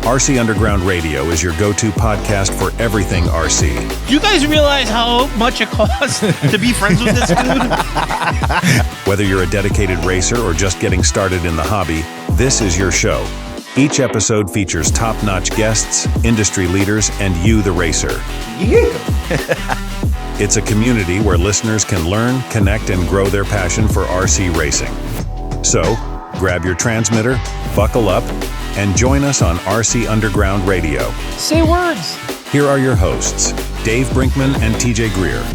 RC Underground Radio is your go-to podcast for everything RC. Do you guys realize how much it costs to be friends with this dude? Whether you're a dedicated racer or just getting started in the hobby, this is your show. Each episode features top-notch guests, industry leaders, and you, the racer. Yeah. It's a community where listeners can learn, connect, and grow their passion for RC racing. So, grab your transmitter, buckle up, and join us on RC Underground Radio. Say words. Here are your hosts, Dave Brinkman and TJ Greer.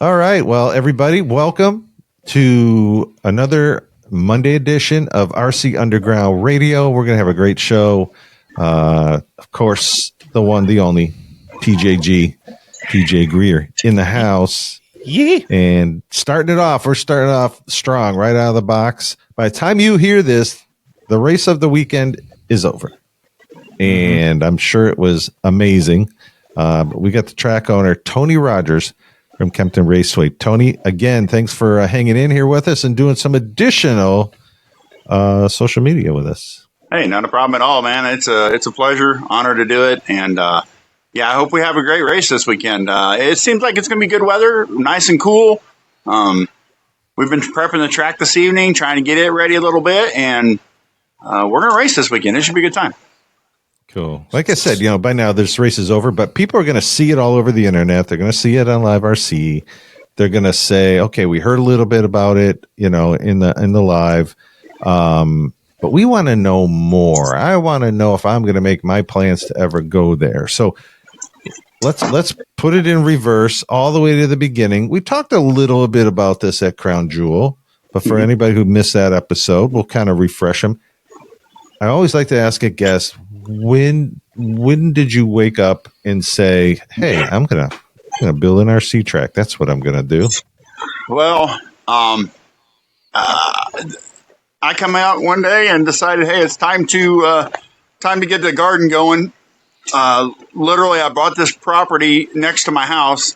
All right. Well, everybody, welcome to another Monday edition of RC Underground Radio. We're going to have a great show. Of course, the one, the only, TJ Greer in the house. Yeah. And we're starting off strong right out of the box. By the time you hear this, the race of the weekend is over. And I'm sure it was amazing. But we got the track owner, Tony Rogers from Kempton Raceway. Tony, again, thanks for hanging in here with us and doing some additional social media with us. Hey, not a problem at all, man. It's a pleasure, honor to do it. And, yeah, I hope we have a great race this weekend. It seems like it's going to be good weather, nice and cool. We've been prepping the track this evening, trying to get it ready a little bit, and we're going to race this weekend. It should be a good time. Cool. Like I said, by now this race is over, but people are going to see it all over the internet. They're going to see it on Live RC. They're going to say, okay, we heard a little bit about it, in the live. But we want to know more. I want to know if I'm going to make my plans to ever go there. So let's put it in reverse all the way to the beginning. We talked a little bit about this at Crown Jewel, but for anybody who missed that episode, we'll kind of refresh them. I always like to ask a guest, when did you wake up and say, hey, I'm gonna build an RC track? That's what I'm gonna do. Well, I come out one day and decided, hey, it's time to get the garden going. Literally, I bought this property next to my house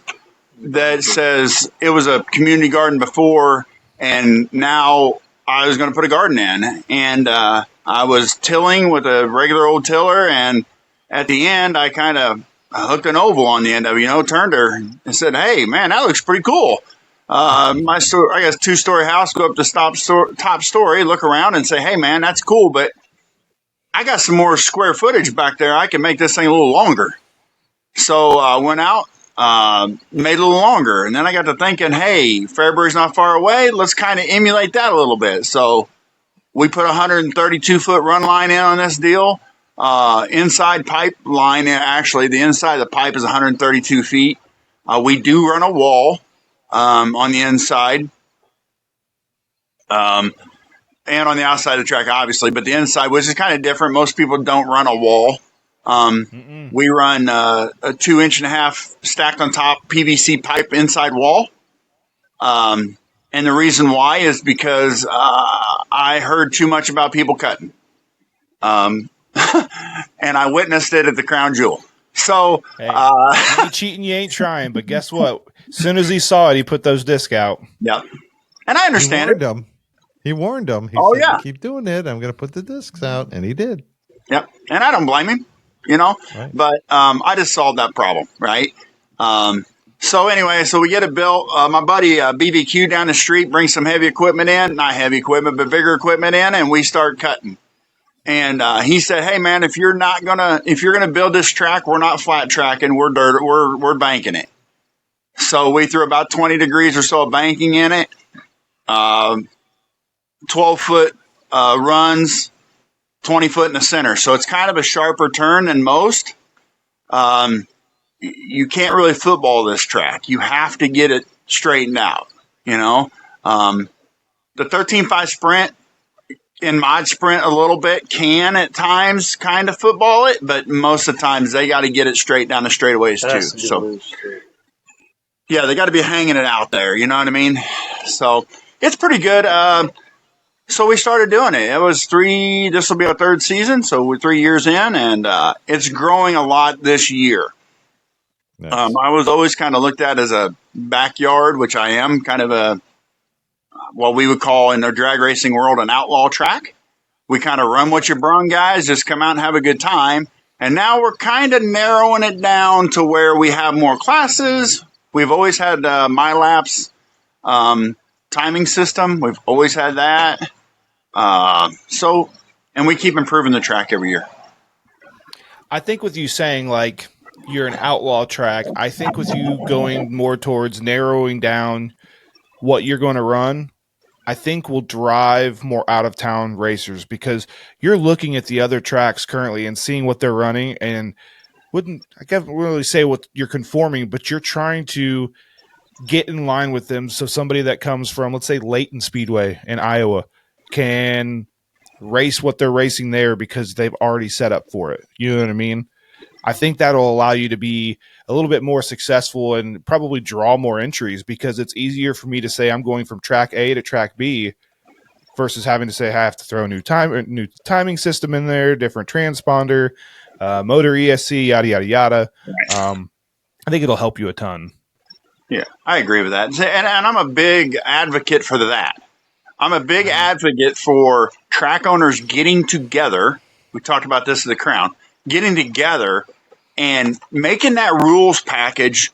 that says it was a community garden before, and now I was going to put a garden in. And I was tilling with a regular old tiller, and at the end, I kind of hooked an oval on the end of it, turned her and said, hey, man, that looks pretty cool. I guess 2-story house, go up to top story, look around and say, hey, man, that's cool, but I got some more square footage back there. I can make this thing a little longer. So I went out, made it a little longer. And then I got to thinking, hey, Fairbury's not far away. Let's kind of emulate that a little bit. So we put a 132-foot run line in on this deal. Inside pipe line, actually, the inside of the pipe is 132 feet. We do run a wall on the inside. And on the outside of the track, obviously, but the inside, which is kind of different. Most people don't run a wall. We run a 2.5-inch stacked on top PVC pipe inside wall. And the reason why is because I heard too much about people cutting. And I witnessed it at the Crown Jewel. So, hey, you ain't cheating, you ain't trying, but guess what? As soon as he saw it, he put those discs out. Yep. And I understand it. He warned them. He said, yeah, keep doing it. I'm going to put the discs out. And he did. Yep. And I don't blame him, right. But I just solved that problem, right? So anyway, we get it built. My buddy BBQ down the street brings some heavy equipment in. Not heavy equipment, but bigger equipment in. And we start cutting. And he said, hey, man, if you're going to build this track, we're not flat tracking. We're banking it. So we threw about 20 degrees or so of banking in it. 12-foot runs, 20 foot in the center. So it's kind of a sharper turn than most. You can't really football this track. You have to get it straightened out, The 13.5 sprint in mod sprint a little bit can at times kind of football it, but most of the times they got to get it straight down the straightaways too. So yeah, they got to be hanging it out there. You know what I mean? So it's pretty good. So we started doing it. It was this will be our third season. So we're 3 years in, and it's growing a lot this year. Nice. I was always kind of looked at as a backyard, which I am, kind of a what we would call in the drag racing world an outlaw track. We kind of run what you brung, guys, just come out and have a good time. And now we're kind of narrowing it down to where we have more classes. We've always had MyLapse timing system. We've always had that. And we keep improving the track every year. I think with you saying like you're an outlaw track, I think with you going more towards narrowing down what you're going to run, I think will drive more out of town racers, because you're looking at the other tracks currently and seeing what they're running, and I can't really say what you're conforming, but you're trying to get in line with them. So somebody that comes from, let's say, Layton Speedway in Iowa can race what they're racing there because they've already set up for it. You know what I mean? I think that'll allow you to be a little bit more successful and probably draw more entries, because it's easier for me to say I'm going from track A to track B versus having to say I have to throw a new timing system in there, different transponder, motor ESC, yada, yada, yada. I think it'll help you a ton. Yeah, I agree with that. And I'm a big advocate for that. I'm a big advocate for track owners getting together. We talked about this at the Crown, getting together and making that rules package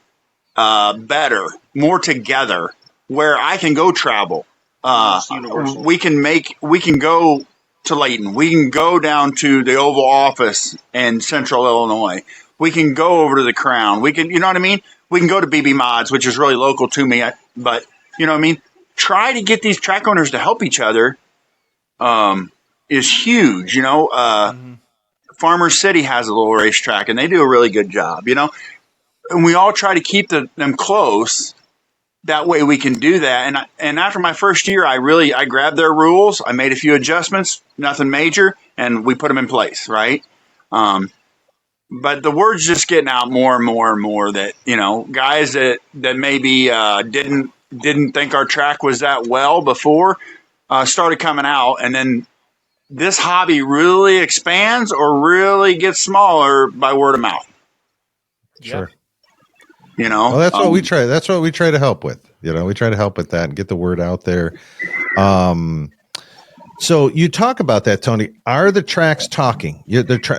better, more together, where I can go travel. We can go to Layton. We can go down to the Oval Office in Central Illinois. We can go over to the Crown. We can, you know what I mean? We can go to BB Mods, which is really local to me, but you know what I mean? Try to get these track owners to help each other is huge. You know, Farmers City has a little racetrack, and they do a really good job, you know. And we all try to keep them close. That way we can do that. And after my first year, I grabbed their rules. I made a few adjustments, nothing major, and we put them in place, right? But the word's just getting out more and more and more that, you know, guys that maybe didn't think our track was that well before started coming out, and then this hobby really expands or really gets smaller by word of mouth. Sure. You know, well, that's what we try. That's what we try to help with. You know, we try to help with that and get the word out there. So you talk about that, Tony. Are the tracks talking?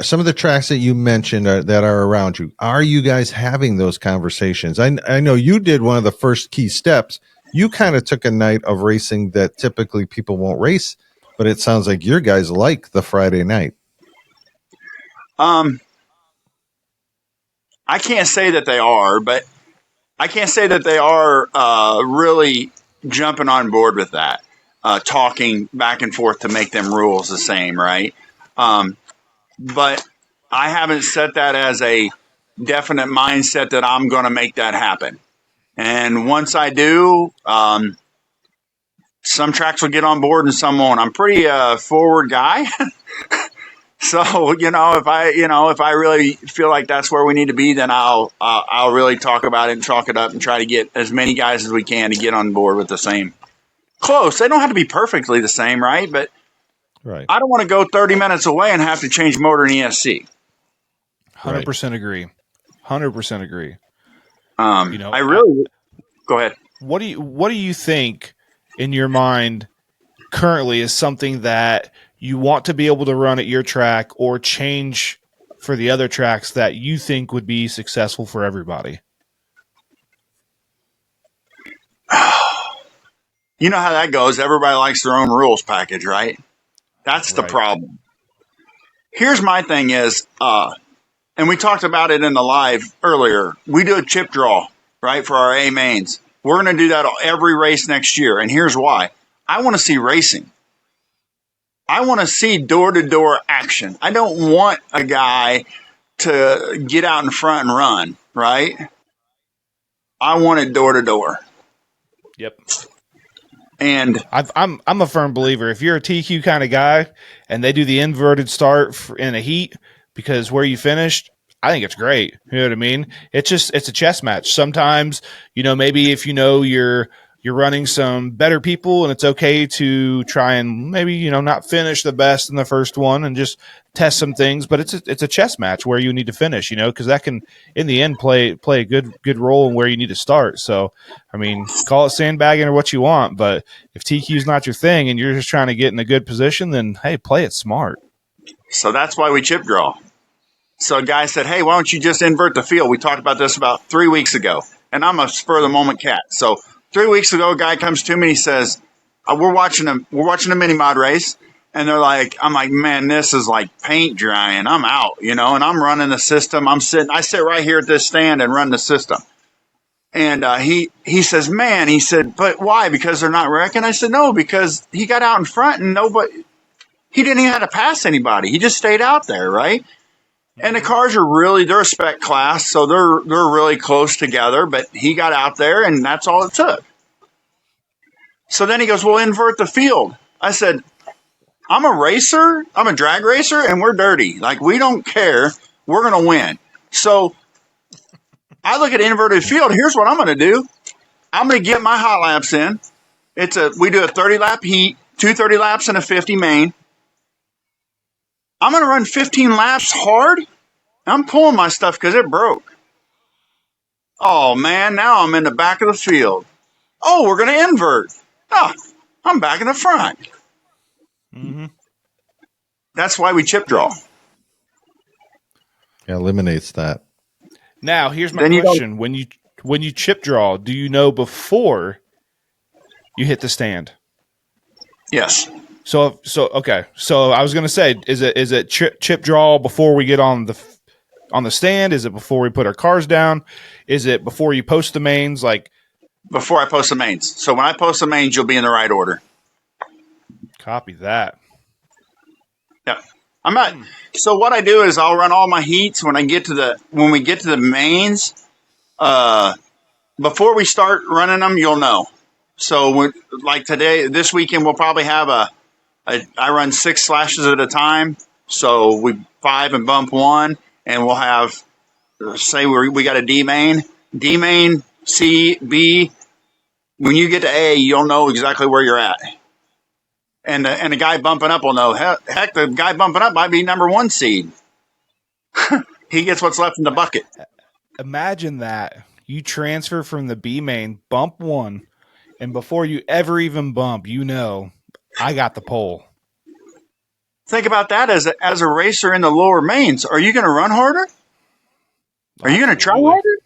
Some of the tracks that you mentioned that are around you. Are you guys having those conversations? I know you did one of the first key steps. You kind of took a night of racing that typically people won't race, but it sounds like your guys like the Friday night. I can't say that they are, but I can't say that they are really jumping on board with that, talking back and forth to make them rules the same, right? But I haven't set that as a definite mindset that I'm going to make that happen. And once I do, some tracks will get on board and some won't. I'm pretty forward guy. So, you know, if I really feel like that's where we need to be, then I'll really talk about it and chalk it up and try to get as many guys as we can to get on board with the same. Close. They don't have to be perfectly the same, right? But right. I don't want to go 30 minutes away and have to change motor and ESC. 100% agree. 100% agree. You know, I really go ahead. What do you think in your mind currently is something that you want to be able to run at your track or change for the other tracks that you think would be successful for everybody? You know how that goes. Everybody likes their own rules package, right? That's the problem. Here's my thing is, and we talked about it in the live earlier, we do a chip draw, right, for our A mains. We're going to do that every race next year, and here's why. I want to see racing. I want to see door-to-door action. I don't want a guy to get out in front and run, right? I want it door-to-door. Yep. And I'm a firm believer. If you're a TQ kind of guy and they do the inverted start in a heat because where you finished, I think it's great. You know what I mean? It's a chess match. Sometimes, you know, maybe if you know your you're running some better people, and it's okay to try and maybe, not finish the best in the first one and just test some things. But it's a chess match where you need to finish, because that can, in the end, play a good role in where you need to start. So, I mean, call it sandbagging or what you want, but if TQ is not your thing and you're just trying to get in a good position, then hey, play it smart. So that's why we chip draw. So a guy said, hey, why don't you just invert the field? We talked about this about 3 weeks ago, and I'm a spur of the moment cat. So 3 weeks ago, a guy comes to me, he says, we're watching a mini mod race, and I'm like, man, this is like paint drying. I'm out, and I'm running the system. I sit right here at this stand and run the system. And he says, man, he said, but why? Because they're not wrecking? I said, no, because he got out in front and he didn't even have to pass anybody. He just stayed out there, right? And the cars they're a spec class, so they're really close together, but he got out there and that's all it took. So then he goes, well, invert the field. I said, I'm a racer, I'm a drag racer, and we're dirty. Like, we don't care. We're going to win. So I look at inverted field. Here's what I'm going to do. I'm going to get my hot laps in. We do a 30-lap heat, 2 30 laps and a 50 main. I'm going to run 15 laps hard. I'm pulling my stuff because it broke. Oh, man, now I'm in the back of the field. Oh, we're going to invert. Oh, I'm back in the front. Mm-hmm. That's why we chip draw. It eliminates that. Now, here's my question. When you chip draw, do you know before you hit the stand? Yes. So okay. So I was going to say, is it chip draw before we get on the stand? Is it before we put our cars down? Is it before you post the mains? Like, before I post the mains. So when I post the mains, you'll be in the right order. Copy that. Yeah. I'm not. So what I do is I'll run all my heats when we get to the mains. Before we start running them, you'll know. So like this weekend, we'll probably have I run 6 slashes at a time. So we 5 and bump 1, and we'll have, say we got a D main, C, B. When you get to A, you'll know exactly where you're at. And the guy bumping up will know. Heck, the guy bumping up might be number 1 seed. He gets what's left in the bucket. Imagine that. You transfer from the B main, bump 1, and before you ever even bump, I got the pole. Think about that as a racer in the lower mains. Are you going to run harder? Are you going to try harder?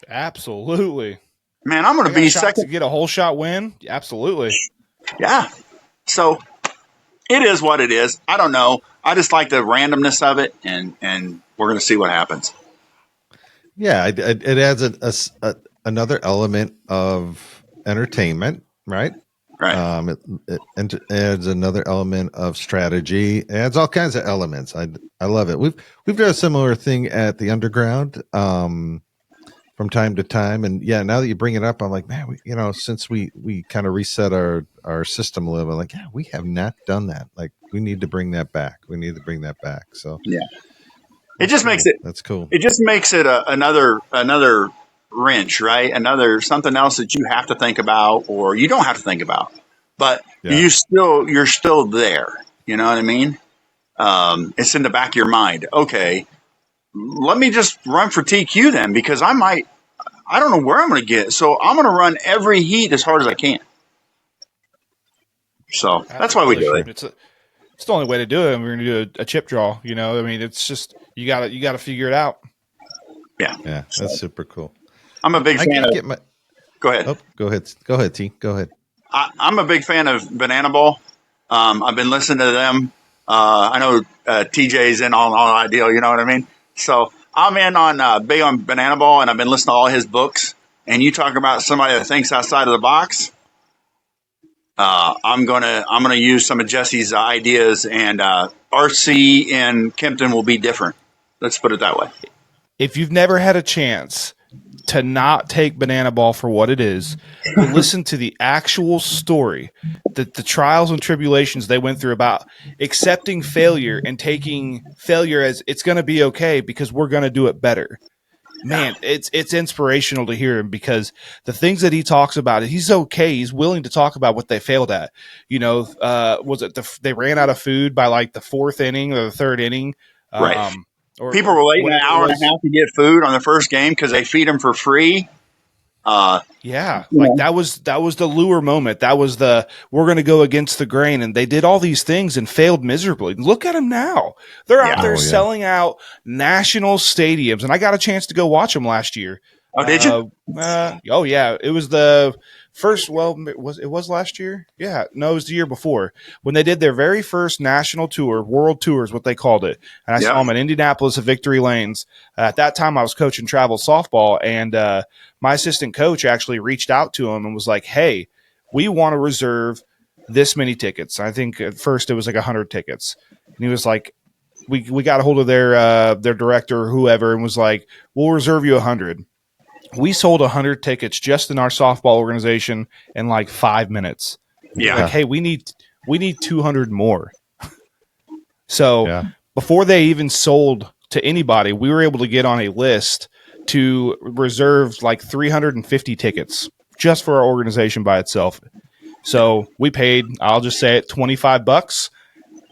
Absolutely. Man, I'm going to be second to get a whole shot win. Absolutely. Yeah. So it is what it is. I don't know. I just like the randomness of it, and we're going to see what happens. Yeah, it adds another element of entertainment, right? Right. It adds another element of strategy. It adds all kinds of elements. I love it. We've done a similar thing at the Underground from time to time, and yeah, now that you bring it up, I'm like, man, since we kind of reset our system a little, like, yeah, we have not done that. Like, we need to bring that back. So yeah, it just makes it. That's cool. It just makes it another wrench, right? Something else that you have to think about, or you don't have to think about, but you're still there. You know what I mean? It's in the back of your mind. Okay, let me just run for TQ then, because I don't know where I'm going to get. So I'm going to run every heat as hard as I can. So that's why we do it. It's the only way to do it. And we're going to do a chip draw. I mean, it's just, you got to figure it out. Yeah. Yeah. That's super cool. I'm a big fan of. Go ahead. Oh, go ahead, T. Go ahead. I'm a big fan of Banana Ball. I've been listening to them. I know TJ's in on that deal. You know what I mean? So I'm in on big on Banana Ball, and I've been listening to all his books. And you talk about somebody that thinks outside of the box. I'm gonna use some of Jesse's ideas, and RC in Kempton will be different. Let's put it that way. If you've never had a chance to not take Banana Ball for what it is, listen to the actual story, the trials and tribulations they went through about accepting failure and taking failure as it's going to be okay because we're going to do it better. man, it's inspirational to hear him, because the things that he talks about, he's okay. He's willing to talk about what they failed at. Was it they ran out of food by like the 4th inning or the 3rd inning? Right. People were waiting an hour and a half to get food on the first game because they feed them for free. That was the lure moment. That was we're going to go against the grain, and they did all these things and failed miserably. Look at them now; they're out there selling out national stadiums, and I got a chance to go watch them last year. Oh, did you? Oh yeah, it was the first. Well, it was last year. Yeah, no, it was the year before when they did their very first national tour, world tour is what they called it. And I saw them in Indianapolis at Victory Lanes. At that time, I was coaching travel softball, and my assistant coach actually reached out to him and was like, "Hey, we want to reserve this many tickets." I think at first it was like 100 tickets, and he was like, "We got a hold of their director or whoever, and was like, we'll reserve you 100." We sold 100 tickets just in our softball organization in like 5 minutes. Yeah. Like, hey, we need 200 more. So before they even sold to anybody, we were able to get on a list to reserve like 350 tickets just for our organization by itself. So we paid, I'll just say it, $25.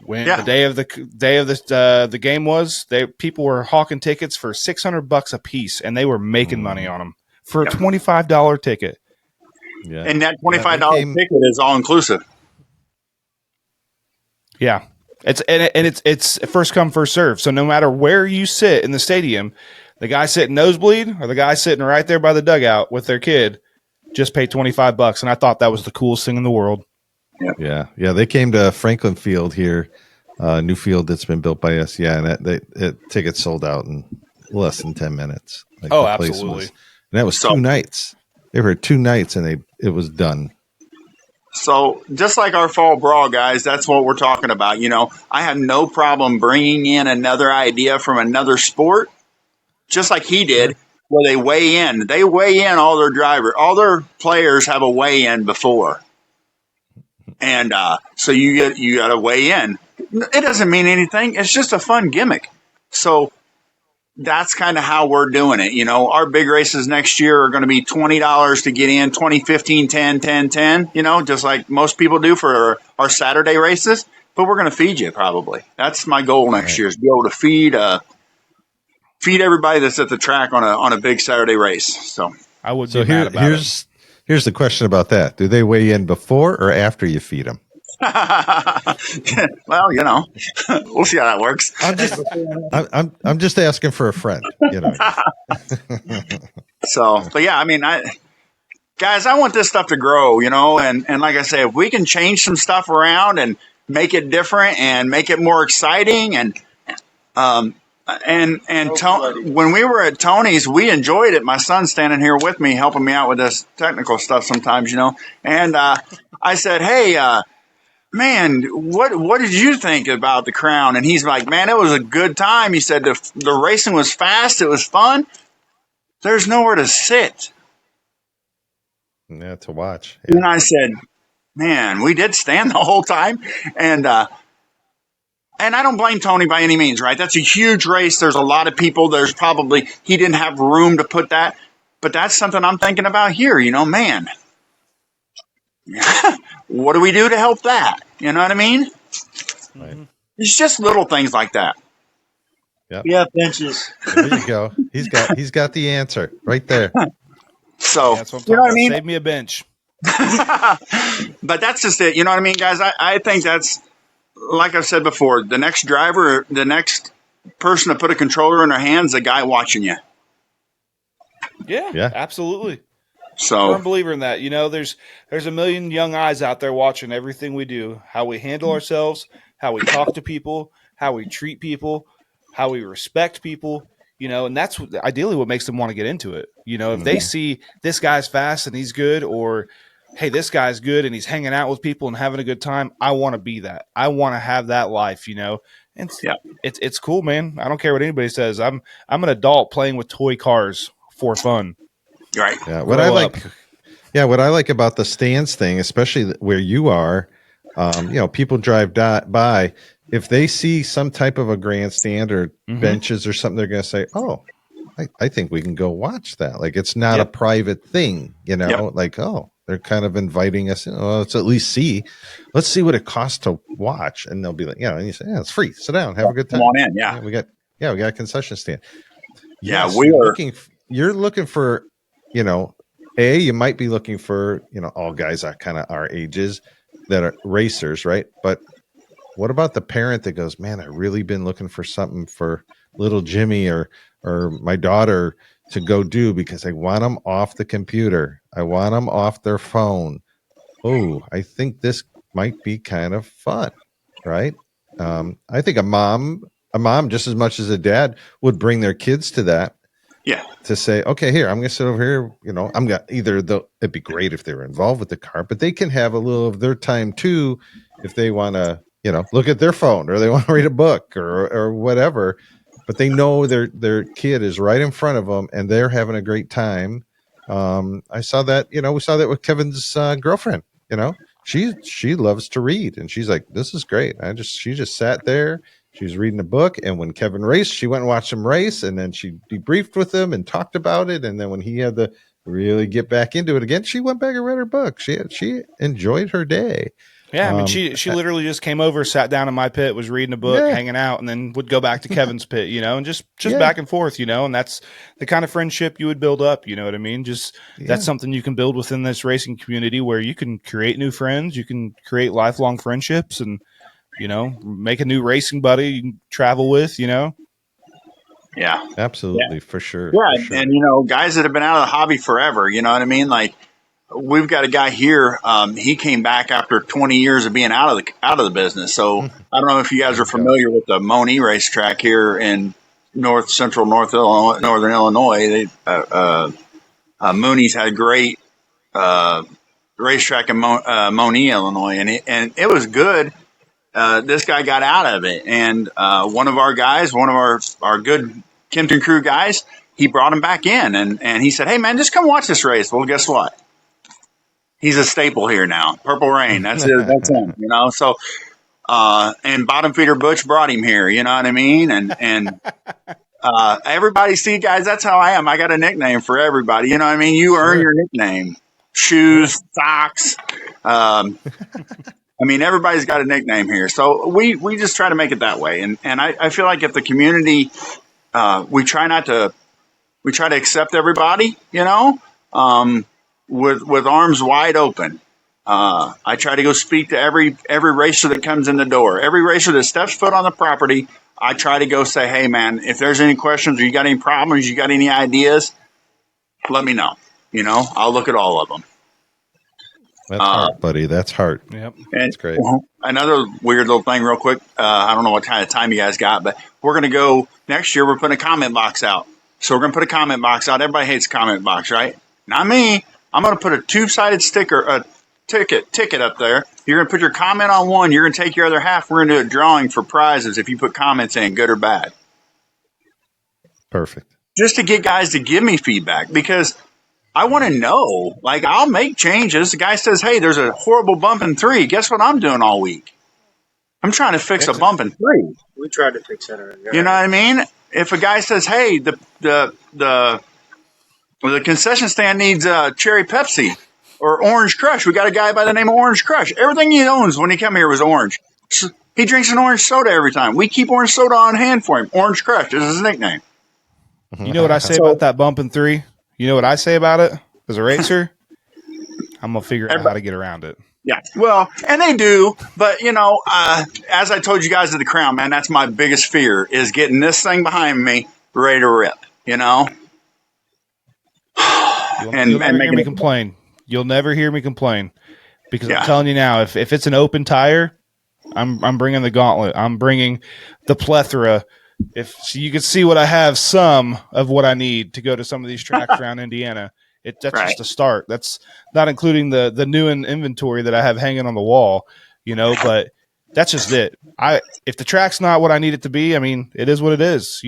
When the day of the game was, people were hawking tickets for $600 a piece, and they were making money on them for a $25 ticket. Yeah, and that $25 ticket is all inclusive. Yeah, it's first come first serve. So no matter where you sit in the stadium, the guy sitting nosebleed or the guy sitting right there by the dugout with their kid just pay $25, and I thought that was the coolest thing in the world. Yeah. They came to Franklin Field here, new field that's been built by us. Yeah, and that tickets sold out in less than 10 minutes. Like absolutely. And that was 2 nights. They were 2 nights, and it was done. So just like our fall brawl, guys, that's what we're talking about. I have no problem bringing in another idea from another sport, just like he did, where they weigh in. They weigh in all their players have a weigh in before. And so you got to weigh in. It doesn't mean anything. It's just a fun gimmick. So that's kind of how we're doing it. Our big races next year are going to be $20 to get in, 20, 15, 10, 10, 10, just like most people do for our Saturday races. But we're going to feed you probably. That's my goal next year, is to be able to feed everybody that's at the track on a big Saturday race. So I would be mad about it. Here's the question about that. Do they weigh in before or after you feed them? Well, we'll see how that works. I'm just asking for a friend, So, but yeah, guys, I want this stuff to grow, and like I say, if we can change some stuff around and make it different and make it more exciting when we were at Tony's, we enjoyed it. My son's standing here with me, helping me out with this technical stuff sometimes, And I said, "Hey, man, what did you think about the Crown?" And he's like, "Man, it was a good time." He said the racing was fast, it was fun. There's nowhere to sit. Yeah, to watch. Yeah. And I said, "Man, we did stand the whole time." And I don't blame Tony by any means, right? That's a huge race. There's a lot of people. He didn't have room to put that. But that's something I'm thinking about here, man. What do we do to help that? You know what I mean? Right. It's just little things like that. Yep. Yeah, benches. There you go. He's got the answer right there. So, that's what I'm talking about. Save me a bench. But that's just it. You know what I mean, guys? I think that's, like I've said before, the next driver, the next person to put a controller in their hands, the guy watching you. Yeah, absolutely. So I'm a believer in that. There's a million young eyes out there watching everything we do, how we handle ourselves, how we talk to people, how we treat people, how we respect people, and that's ideally what makes them want to get into it. If they see this guy's fast and he's good, or hey, this guy's good and he's hanging out with people and having a good time, I want to be that. I want to have that life, And it's cool, man. I don't care what anybody says. I'm an adult playing with toy cars for fun. Right. Yeah. What I like about the stands thing, especially where you are, people drive by. If they see some type of a grandstand or benches or something, they're going to say, "Oh, I think we can go watch that. Like, it's not a private thing, like, oh, they're kind of inviting us. Well, let's at least see. Let's see what it costs to watch. And they'll be like, and you say, yeah, it's free. Sit down, have a good time. Come on in. Yeah. We got a concession stand. Yeah. Yes, you're looking for, you might be looking for, all guys are kind of our ages that are racers, right? But what about the parent that goes, man, I've really been looking for something for little Jimmy or my daughter to go do because I want them off the computer. I want them off their phone. Oh, I think this might be kind of fun, right? I think a mom just as much as a dad would bring their kids to that. Yeah. To say, okay, here, I'm going to sit over here. I'm going to it'd be great if they were involved with the car, but they can have a little of their time too if they want to, look at their phone or they want to read a book or whatever. But they know their kid is right in front of them and they're having a great time. I saw that, we saw that with Kevin's girlfriend. She loves to read, and she's like, this is great. She just sat there. She was reading a book, and when Kevin raced, she went and watched him race, and then she debriefed with him and talked about it. And then when he had to really get back into it again, she went back and read her book. She enjoyed her day. Yeah, I mean, she literally just came over, sat down in my pit, was reading a book, hanging out, and then would go back to Kevin's pit, and just back and forth, and that's the kind of friendship you would build up, you know what I mean? That's something you can build within this racing community where you can create new friends, you can create lifelong friendships, and, make a new racing buddy you can travel with, Yeah. Absolutely, for sure. Yeah, for sure. And, guys that have been out of the hobby forever, you know what I mean? Like, we've got a guy here. He came back after 20 years of being out of the business. So I don't know if you guys are familiar with the Monee racetrack here in northern Illinois. Mooney's had a great racetrack in Monee, Illinois, and it was good. This guy got out of it, and one of our good Kempton crew guys, he brought him back in, and he said, "Hey man, just come watch this race." Well, guess what? He's a staple here now. Purple Rain. That's it. That's him. So, and Bottom Feeder Butch brought him here. You know what I mean? And everybody, see, guys, that's how I am. I got a nickname for everybody. You know what I mean? You earn your nickname. Shoes, socks. Everybody's got a nickname here. So we just try to make it that way. And I feel like if the community, we try to accept everybody, with arms wide open. I try to go speak to every racer that comes in the door. Every racer that steps foot on the property, I try to go say, hey, man, if there's any questions or you got any problems, you got any ideas, let me know. I'll look at all of them. That's heart, buddy. That's heart. Yep. That's great. Another weird little thing real quick. I don't know what kind of time you guys got, but we're going to go next year. We're putting a comment box out. So we're going to put a comment box out. Everybody hates a comment box, right? Not me. I'm going to put a two-sided ticket up there. You're going to put your comment on one. You're going to take your other half. We're going to do a drawing for prizes if you put comments in, good or bad. Perfect. Just to get guys to give me feedback, because I want to know. Like, I'll make changes. The guy says, hey, there's a horrible bump in 3. Guess what I'm doing all week? I'm trying to fix a bump in 3. We tried to fix that already. You know what I mean? If a guy says, hey, the concession stand needs cherry Pepsi or Orange Crush. We got a guy by the name of Orange Crush. Everything he owns when he came here was orange. He drinks an orange soda every time. We keep orange soda on hand for him. Orange Crush is his nickname. You know what I say about that bump in 3? You know what I say about it as a racer? I'm going to figure out how to get around it. Yeah, well, and they do, but, as I told you guys at the Crown, man, that's my biggest fear is getting this thing behind me ready to rip, You'll never hear me complain. You'll never hear me complain because I'm telling you now, if it's an open tire, I'm bringing the gauntlet. I'm bringing the plethora. So you can see what I have, some of what I need to go to some of these tracks around Indiana. That's just a start. That's not including the new inventory that I have hanging on the wall, but that's just it. If the track's not what I need it to be, it is what it is,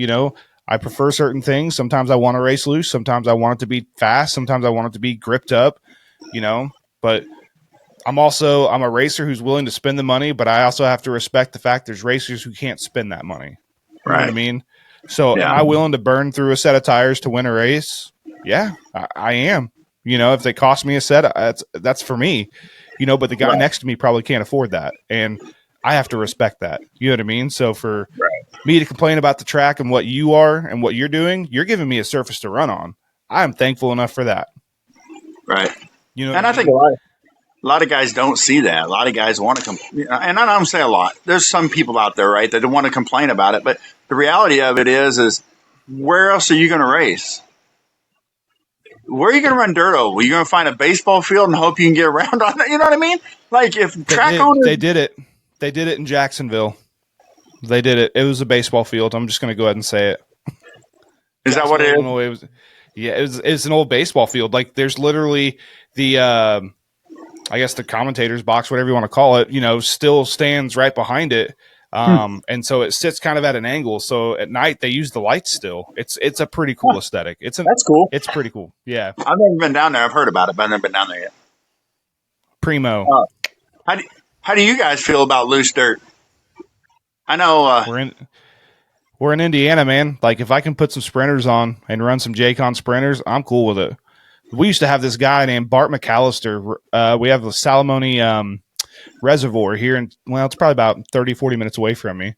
I prefer certain things. Sometimes I want to race loose. Sometimes I want it to be fast. Sometimes I want it to be gripped up, but I'm a racer who's willing to spend the money, but I also have to respect the fact there's racers who can't spend that money. You know what I mean? So am Yeah. I willing to burn through a set of tires to win a race? Yeah, I am. If they cost me a set, that's for me. But the guy next to me probably can't afford that. And I have to respect that. You know what I mean? So for me to complain about the track and what you are and what you're doing, you're giving me a surface to run on. I'm thankful enough for that. Right. And I think a lot of guys don't see that. A lot of guys want to complain. And I don't say a lot. There's some people out there, right, that don't want to complain about it. But the reality of it is where else are you going to race? Where are you going to run dirt over? Are you going to find a baseball field and hope you can get around on it? You know what I mean? Like if they did it. They did it in Jacksonville. They did it. It was a baseball field. I'm just going to go ahead and say it. Is that what it is? Illinois, it's an old baseball field. Like there's literally the, I guess the commentator's box, whatever you want to call it, still stands right behind it. And so it sits kind of at an angle. So at night they use the lights still. It's a pretty cool aesthetic. That's cool. It's pretty cool. Yeah. I've never been down there. I've heard about it, but I've never been down there yet. Primo. How do you guys feel about loose dirt? I know we're in Indiana, man. Like if I can put some sprinters on and run some J-Con sprinters, I'm cool with it. We used to have this guy named Bart McAllister. We have the Salamone Reservoir here, it's probably about 30, 40 minutes away from me.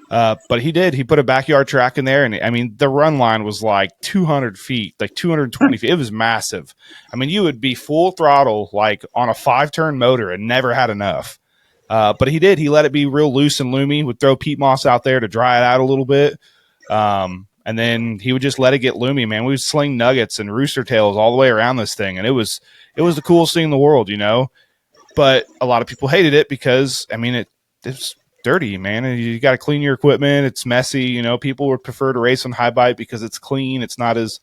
But he put a backyard track in there, and I mean, the run line was like 200 feet, like 220 feet. It was massive. I mean, you would be full throttle, like on a 5-turn motor and never had enough. But he let it be real loose and loomy, would throw peat moss out there to dry it out a little bit. And then he would just let it get loomy, man. We would sling nuggets and rooster tails all the way around this thing. And it was the coolest thing in the world, but a lot of people hated it because, I mean, it's dirty, man. And you got to clean your equipment. It's messy. People would prefer to race on high bite because it's clean. It's not as,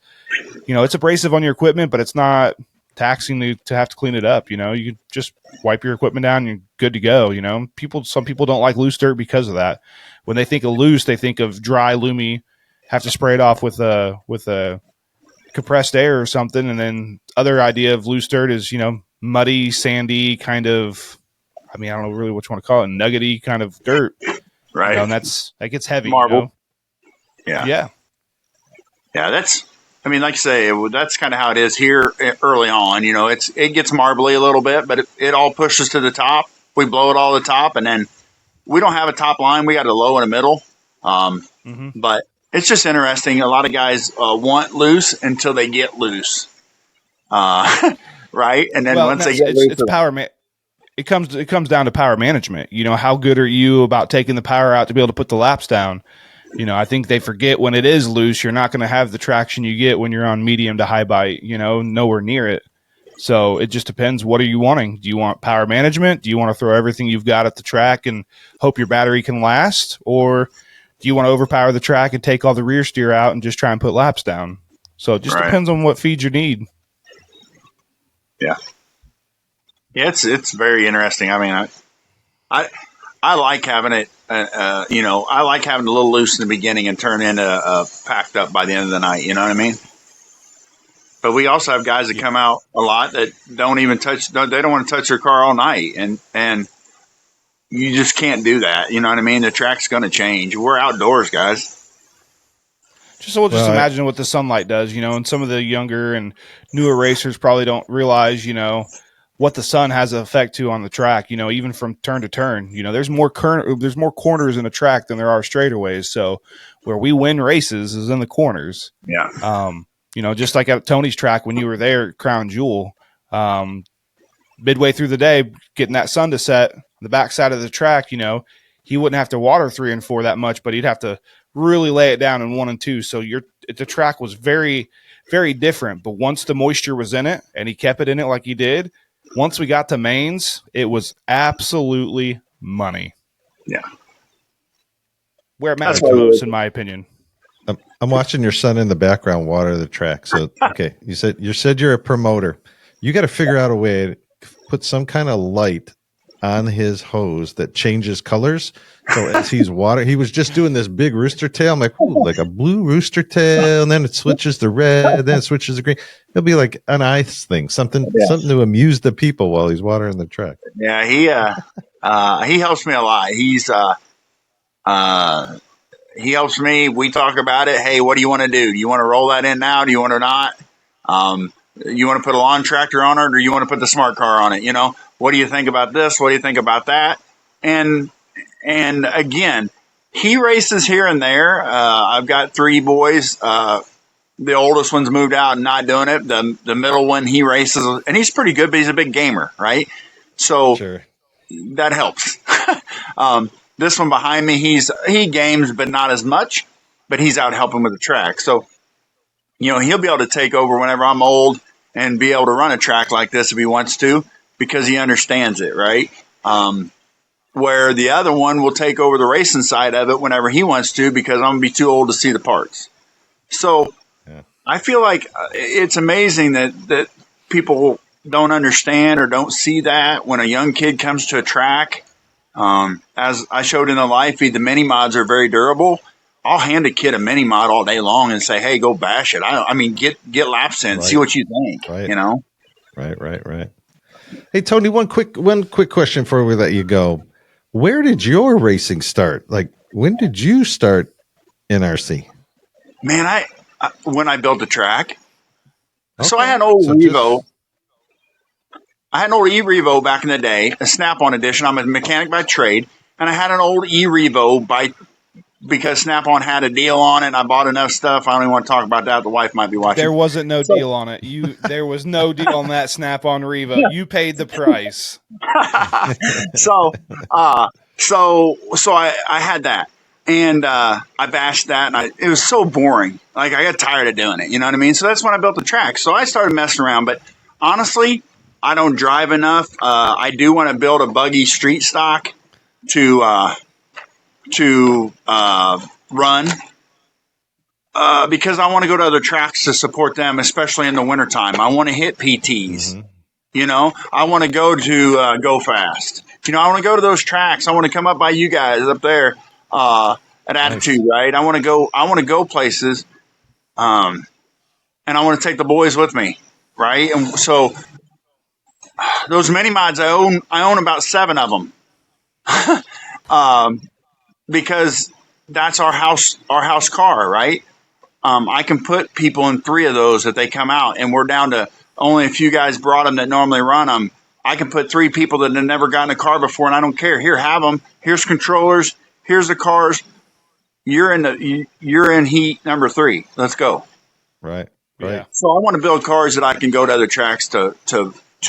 it's abrasive on your equipment, but it's not taxing to have to clean it up. You can just wipe your equipment down and you're good to go. Some people don't like loose dirt because of that. When they think of loose, they think of dry, loomy, have to spray it off with a compressed air or something. And then other idea of loose dirt is, muddy, sandy kind of, I don't know really what you want to call it, nuggety kind of dirt. Right. And that gets heavy. Marble. Yeah. Yeah, that's, like you say, that's kind of how it is here early on. It gets marbly a little bit, but it all pushes to the top. We blow it all the top, and then we don't have a top line. We got a low and a middle. But it's just interesting. A lot of guys want loose until they get loose. Right. And then once they get loose, it's power it comes down to power management. How good are you about taking the power out to be able to put the laps down? I think they forget when it is loose, you're not going to have the traction you get when you're on medium to high bite, nowhere near it. So it just depends. What are you wanting? Do you want power management? Do you want to throw everything you've got at the track and hope your battery can last? Or do you want to overpower the track and take all the rear steer out and just try and put laps down? So it just depends on what feed you need. Yeah. Yeah, it's very interesting. I like having it, I like having a little loose in the beginning and turn into packed up by the end of the night. You know what I mean? But we also have guys that come out a lot that don't even they don't want to touch their car all night. And you just can't do that. You know what I mean? The track's going to change. We're outdoors, guys. Just imagine what the sunlight does, and some of the younger and newer racers probably don't realize, what the sun has an effect on the track, even from turn to turn. There's more corners in a track than there are straightaways. So where we win races is in the corners. Yeah. Just like at Tony's track when you were there at Crown Jewel, midway through the day, getting that sun to set, the backside of the track, he wouldn't have to water 3 and 4 that much, but he'd have to really lay it down in 1 and 2. So the track was very, very different. But once the moisture was in it and he kept it in it like he did, once we got to mains, it was absolutely money. Yeah. Where it matters most, in my opinion. I'm watching your son in the background water the track. So, okay, you said you're a promoter. You got to figure out a way to put some kind of light on his hose that changes colors. So as he's he was just doing this big rooster tail. I'm like, ooh, like a blue rooster tail, and then it switches to red, then it switches to green. It'll be like an ice thing, something to amuse the people while he's watering the track. Yeah, he helps me a lot. He helps me. We talk about it. Hey, what do you want to do? Do you want to roll that in now? Do you want to not? You want to put a lawn tractor on it, or you want to put the smart car on it? You know, what do you think about this? What do you think about that? And again, he races here and there. I've got 3 boys. The oldest one's moved out and not doing it. The middle one, he races, and he's pretty good, but he's a big gamer, right? So Sure. that helps. This one behind me, he games, but not as much. But he's out helping with the track. So, you know, he'll be able to take over whenever I'm old and be able to run a track like this if he wants to, because he understands it, right? Where the other one will take over the racing side of it whenever he wants to, because I'm going to be too old to see the parts. So Yeah. I feel like it's amazing that people don't understand or don't see that when a young kid comes to a track. As I showed in the live feed, the mini mods are very durable. I'll hand a kid a mini mod all day long and say, "Hey, go bash it." I mean, get laps in, see what you think. Right. You know. Right. Hey, Tony, one quick question before we let you go. Where did your racing start? Like, when did you start in RC? Man, I when I built the track. Okay. So I had an old So Revo. I had an old E-Revo back in the day, a Snap-on edition. I'm a mechanic by trade, and I had an old E-Revo because Snap-on had a deal on it, and I bought enough stuff. I don't even want to talk about that. The wife might be watching. There wasn't no deal on it. There was no deal on that Snap-on Revo. You paid the price. So I had that, and I bashed that, and it was so boring. Like, I got tired of doing it. You know what I mean? So that's when I built the track. So I started messing around, but honestly, I don't drive enough. I do want to build a buggy street stock to run because I want to go to other tracks to support them, especially in the wintertime. I want to hit PTs. Mm-hmm. You know, I want to go to Go Fast. You know, I want to go to those tracks. I want to come up by you guys up there at Attitude, right? I want to go places, and I want to take the boys with me, right? And so those mini mods, I own about 7 of them, because that's our house car, right? I can put people in 3 of those if they come out, and we're down to only a few guys brought them that normally run them. I can put 3 people that have never gotten a car before, and I don't care. Here, have them. Here's controllers. Here's the cars. You're in heat number 3. Let's go. Right. Yeah. So I want to build cars that I can go to other tracks to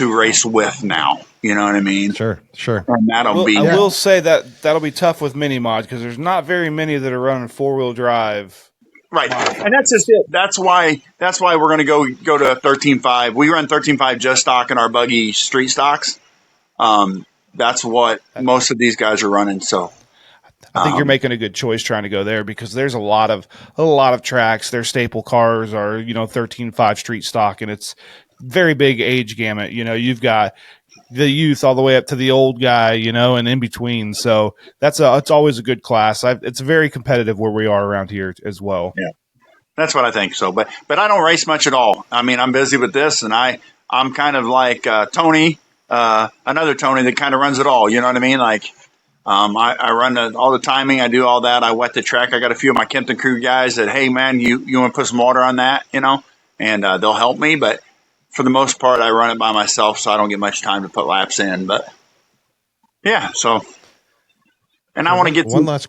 race with now. You know what I mean? Sure. And that'll be. I will say that'll be tough with mini mods because there's not very many that are running 4-wheel drive. Right, and that's just it. That's why we're going to go to a 13.5. We run 13.5 just stock in our buggy street stocks. That's what most of these guys are running. So I think you're making a good choice trying to go there because there's a lot of tracks. Their staple cars are 13.5 street stock, and it's very big age gamut. You know, you've got the youth all the way up to the old guy, and in between. So it's always a good class. It's very competitive where we are around here as well. Yeah, that's what I think. So, but I don't race much at all. I mean, I'm busy with this, and I'm kind of like Tony, another Tony that kind of runs it all. You know what I mean? Like, I run all the timing. I do all that. I wet the track. I got a few of my Kempton crew guys that, hey man, you want to put some water on that, and they'll help me. But for the most part, I run it by myself, so I don't get much time to put laps in. But yeah, so and I want to get one last.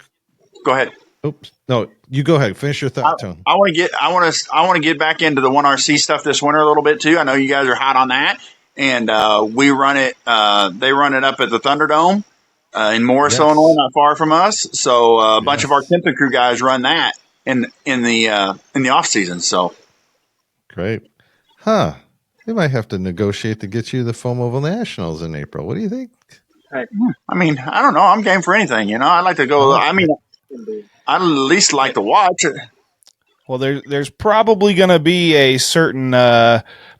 Go ahead. Oops, no, you go ahead. Finish your thought, Tony. I want to get back into the 1RC stuff this winter a little bit too. I know you guys are hot on that, and we run it. They run it up at the Thunderdome in Morris, Illinois, not far from us. So a bunch of our Kempton crew guys run that in the off season. So great, huh? They might have to negotiate to get you the Foam Oval Nationals in April. What do you think? I mean, I don't know. I'm game for anything. I'd like to go. I mean, I'd at least like to watch it. Well, there's probably going to be a certain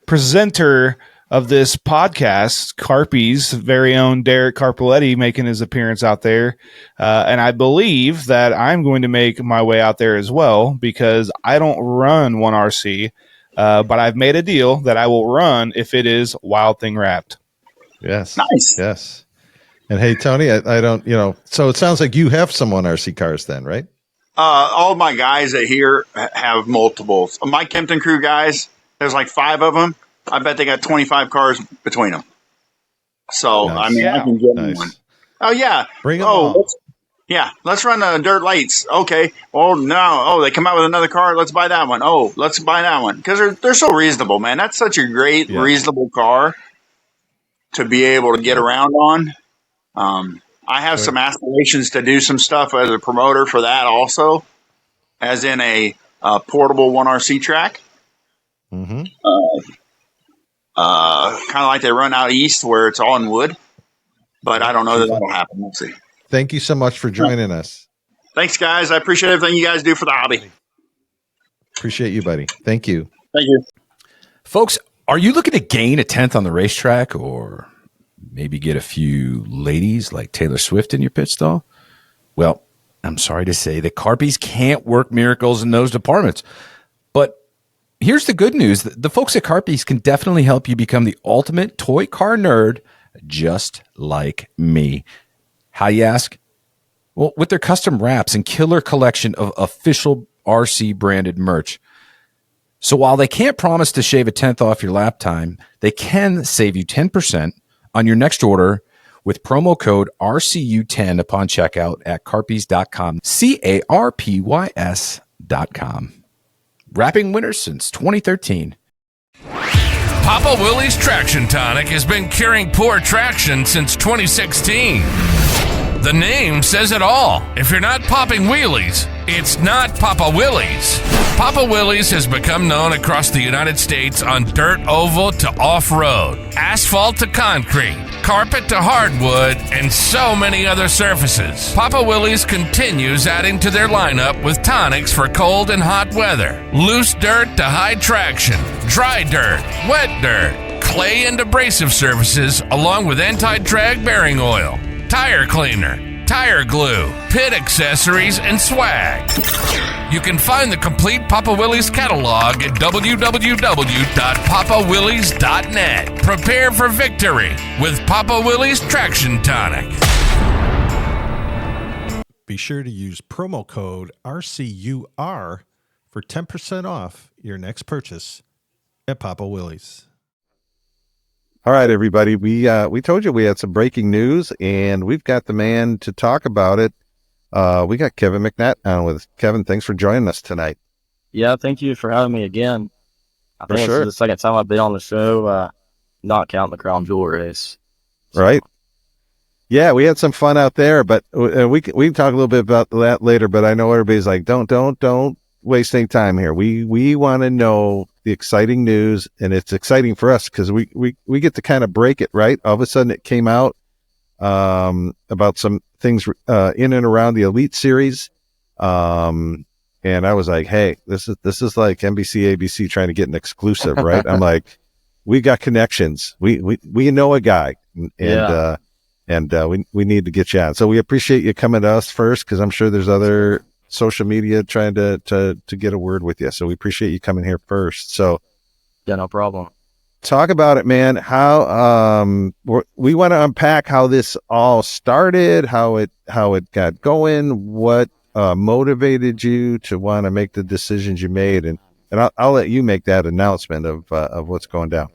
presenter of this podcast, Carpy's very own Derek Carpoletti, making his appearance out there. And I believe that I'm going to make my way out there as well because I don't run 1RC. But I've made a deal that I will run if it is Wild Thing wrapped. Yes. Nice. Yes. And hey, Tony, I don't, so it sounds like you have some 1RC cars then, right? All my guys that here have multiples. My Kempton crew guys, there's like 5 of them. I bet they got 25 cars between them. So, Nice. I mean, I Yeah. can get Nice. one. Oh, yeah. Bring them on. Let's run the dirt lights. Okay. Well, no. Oh, they come out with another car. Let's buy that one. Oh, let's buy that one. Because they're so reasonable, man. That's such a great, reasonable car to be able to get around on. I have some aspirations to do some stuff as a promoter for that also, as in a portable 1RC track. Mm-hmm. Kind of like they run out east where it's all in wood. But I don't know that that'll happen. We'll see. Thank you so much for joining us. Thanks, guys. I appreciate everything you guys do for the hobby. Appreciate you, buddy. Thank you. Thank you. Folks, are you looking to gain a 10th on the racetrack or maybe get a few ladies like Taylor Swift in your pit stall? Well, I'm sorry to say that Carpies can't work miracles in those departments. But here's the good news. The folks at Carpies can definitely help you become the ultimate toy car nerd, just like me. How, you ask? Well, with their custom wraps and killer collection of official RC branded merch. So while they can't promise to shave a 10th off your lap time, they can save you 10% on your next order with promo code RCU10 upon checkout at carpies.com, CARPYS.com. Wrapping winners since 2013. Papa Willie's Traction Tonic has been curing poor traction since 2016. The name says it all. If you're not popping wheelies, it's not Papa Willie's. Papa Willie's has become known across the United States on dirt oval to off-road, asphalt to concrete, carpet to hardwood, and so many other surfaces. Papa Willie's continues adding to their lineup with tonics for cold and hot weather, loose dirt to high traction, dry dirt, wet dirt, clay and abrasive surfaces, along with anti-drag bearing oil, tire cleaner, tire glue, pit accessories, and swag. You can find the complete Papa Willie's catalog at www.papawillies.net. Prepare for victory with Papa Willie's Traction Tonic. Be sure to use promo code RCUR for 10% off your next purchase at Papa Willie's. All right, everybody. We told you we had some breaking news, and we've got the man to talk about it. We got Kevin McNatt on with us. Kevin, thanks for joining us tonight. Yeah, thank you for having me again. I think sure. This is the second time I've been on the show, not counting the Crown Jewel race. So. Right? Yeah, we had some fun out there, but we can talk a little bit about that later. But I know everybody's like, don't waste any time here. We want to know the exciting news, and it's exciting for us because we get to kind of break it, right? All of a sudden it came out about some things in and around the Elite Series, and I was like, hey, this is like NBC ABC trying to get an exclusive, right? I'm like, we got connections, we know a guy, and we need to get you on. So we appreciate you coming to us first, because I'm sure there's other social media trying to get a word with you. So we appreciate you coming here first. So yeah, no problem. Talk about it, man. How we want to unpack how this all started, how it got going, what motivated you to want to make the decisions you made, and I'll let you make that announcement of what's going down.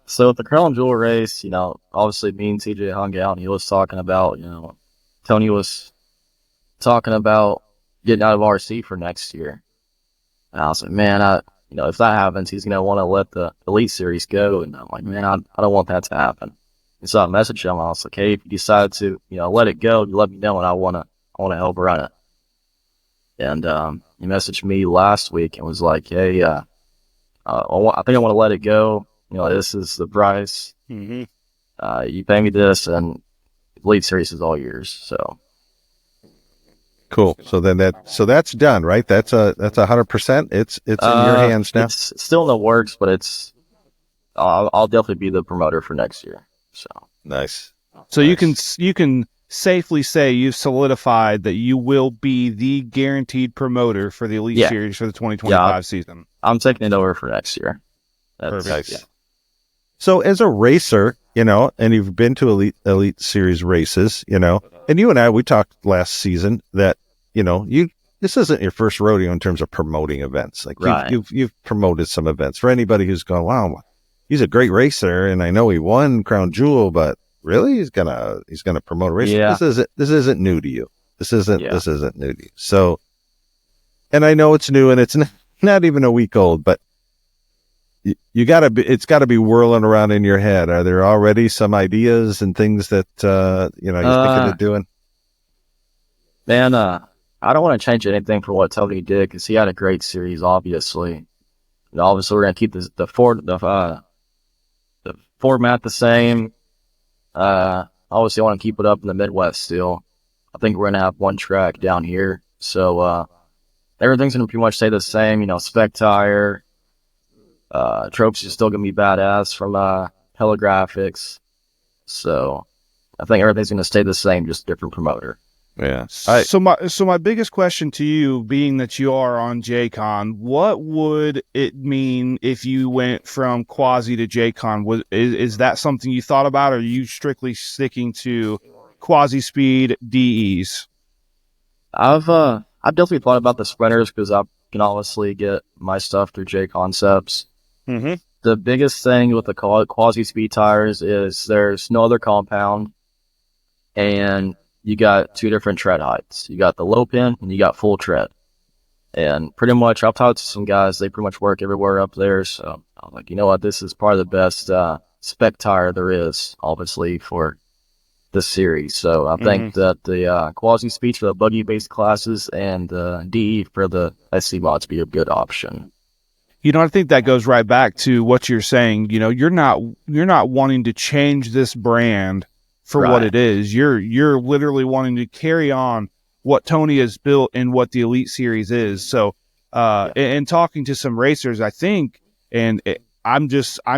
So at the Crown Jewel race, obviously me and TJ hung out, and he was talking about, Tony was talking about getting out of RC for next year. And I was like, man, if that happens, he's going to want to let the Elite Series go. And I'm like, man, I don't want that to happen. And so I messaged him. I was like, hey, if you decide to, let it go, you let me know, and I want to help run it. And he messaged me last week and was like, hey, I think I want to let it go. This is the price. Mm-hmm. You pay me this, and Elite Series is all yours. So. Cool. So then that's done, right? That's 100%. It's in your hands now. It's still in the works, but I'll definitely be the promoter for next year. So nice. So nice. You can safely say you've solidified that you will be the guaranteed promoter for the Elite Series for the 2025 season. I'm taking it over for next year. That's nice. Yeah. So as a racer, and you've been to Elite Series races, and you and I, we talked last season that this isn't your first rodeo in terms of promoting events. Like Right. you've promoted some events. For anybody who's going, wow, he's a great racer, and I know he won Crown Jewel, but really he's gonna promote a race. Yeah. This isn't new to you. This isn't new to you. So, and I know it's new, and it's not even a week old, but it's gotta be whirling around in your head. Are there already some ideas and things that you're thinking of doing? Man, I don't want to change anything for what Tony did because he had a great series. Obviously, and obviously we're gonna keep the format the same. Obviously, I want to keep it up in the Midwest still. I think we're gonna have one track down here, so everything's gonna pretty much stay the same. Spec tire. Tropes is still gonna be badass from Telegraphics, so I think everything's gonna stay the same, just different promoter. Yeah. So my biggest question to you, being that you are on JCon, what would it mean if you went from Quasi to JCon? Is that something you thought about, or are you strictly sticking to Quasi Speed DEs? I've definitely thought about the sprinters because I can obviously get my stuff through J Concepts. Mm-hmm. The biggest thing with the Quasi Speed tires is there's no other compound, and you got two different tread heights. You got the low pin and you got full tread. And pretty much, I've talked to some guys, they pretty much work everywhere up there. So I'm like, you know what, this is probably the best spec tire there is, obviously, for this series. So I think that the Quasi Speed for the buggy-based classes and DE for the SC mods be a good option. I think that goes right back to what you're saying. You're not wanting to change this brand for what it is. You're literally wanting to carry on what Tony has built and what the Elite Series is. So, and talking to some racers, I think, and I'm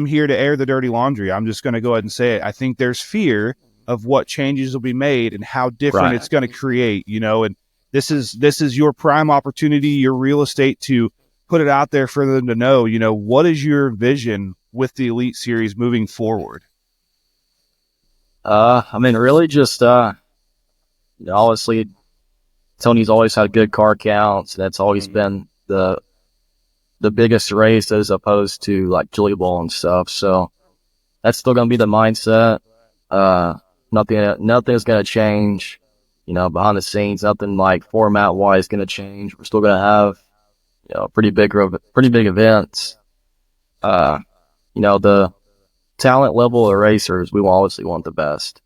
here to air the dirty laundry. I'm just going to go ahead and say it. I think there's fear of what changes will be made and how different it's going to create, and this is your prime opportunity, your real estate to put it out there for them to know, what is your vision with the Elite Series moving forward? Really just, obviously Tony's always had good car counts. That's always been the biggest race as opposed to like Chili Bowl and stuff. So that's still going to be the mindset. Nothing's going to change, behind the scenes. Nothing like format wise going to change. We're still going to have, pretty big events. The talent level of racers, we obviously want the best.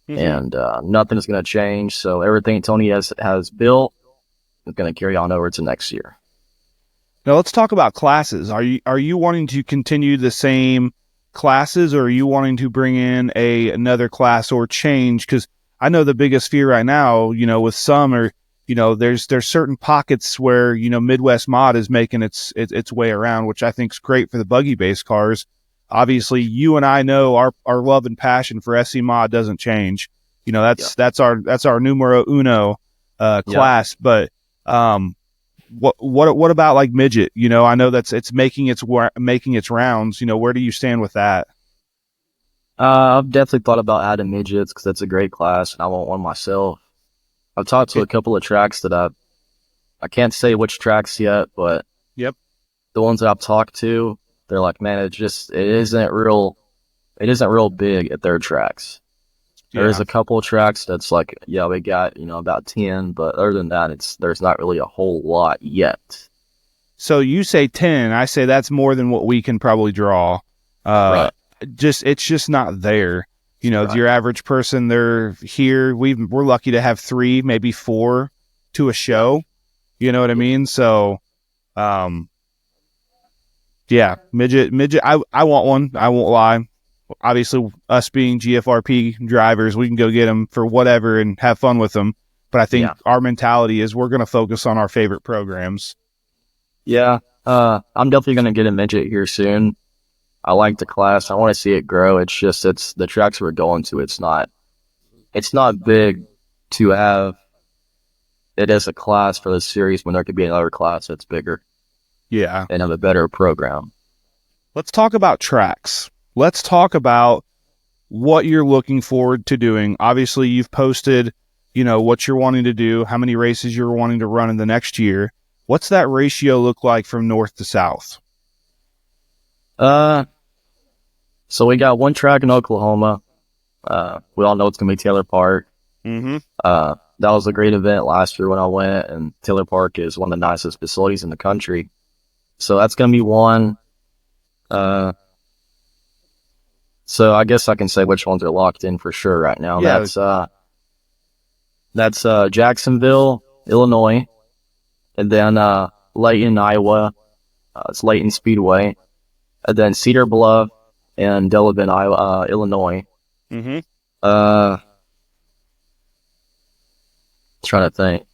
And nothing's going to change. So everything Tony has built is going to carry on over to next year. Now let's talk about classes. Are you wanting to continue the same classes, or are you wanting to bring in another class or change? Because I know the biggest fear right now, with some are, there's certain pockets where, Midwest Mod is making its way around, which I think is great for the buggy based cars. Obviously, you and I know our love and passion for SC Mod doesn't change. That's our numero uno class. But what about like midget? I know it's making its rounds. Where do you stand with that? I've definitely thought about adding midgets because that's a great class, and I want one myself. I've talked to a couple of tracks that I can't say which tracks yet, but the ones that I've talked to, they're like, man, it isn't real big at their tracks. There is a couple of tracks that's like, we got, about 10, but other than that, there's not really a whole lot yet. So you say 10, I say that's more than what we can probably draw. Right. It's just not there. Your average person, they're here. We're lucky to have 3, maybe 4 to a show. You know what I mean? So, midget. I want one. I won't lie. Obviously, us being GFRP drivers, we can go get them for whatever and have fun with them. But I think our mentality is we're going to focus on our favorite programs. Yeah, I'm definitely going to get a midget here soon. I like the class. I want to see it grow. It's just the tracks we're going to. It's not big to have it as a class for the series when there could be another class that's bigger. Yeah, and have a better program. Let's talk about tracks. Let's talk about what you're looking forward to doing. Obviously, you've posted, what you're wanting to do, how many races you're wanting to run in the next year. What's that ratio look like from north to south? So we got one track in Oklahoma. We all know it's gonna be Taylor Park. Mm-hmm. That was a great event last year when I went, and Taylor Park is one of the nicest facilities in the country. So that's gonna be one. So I guess I can say which ones are locked in for sure right now. Yeah. That's Jacksonville, Illinois, and then Layton, Iowa. It's Layton Speedway, and then Cedar Bluff and Delavan, Iowa, Illinois. Mm-hmm. Trying to think.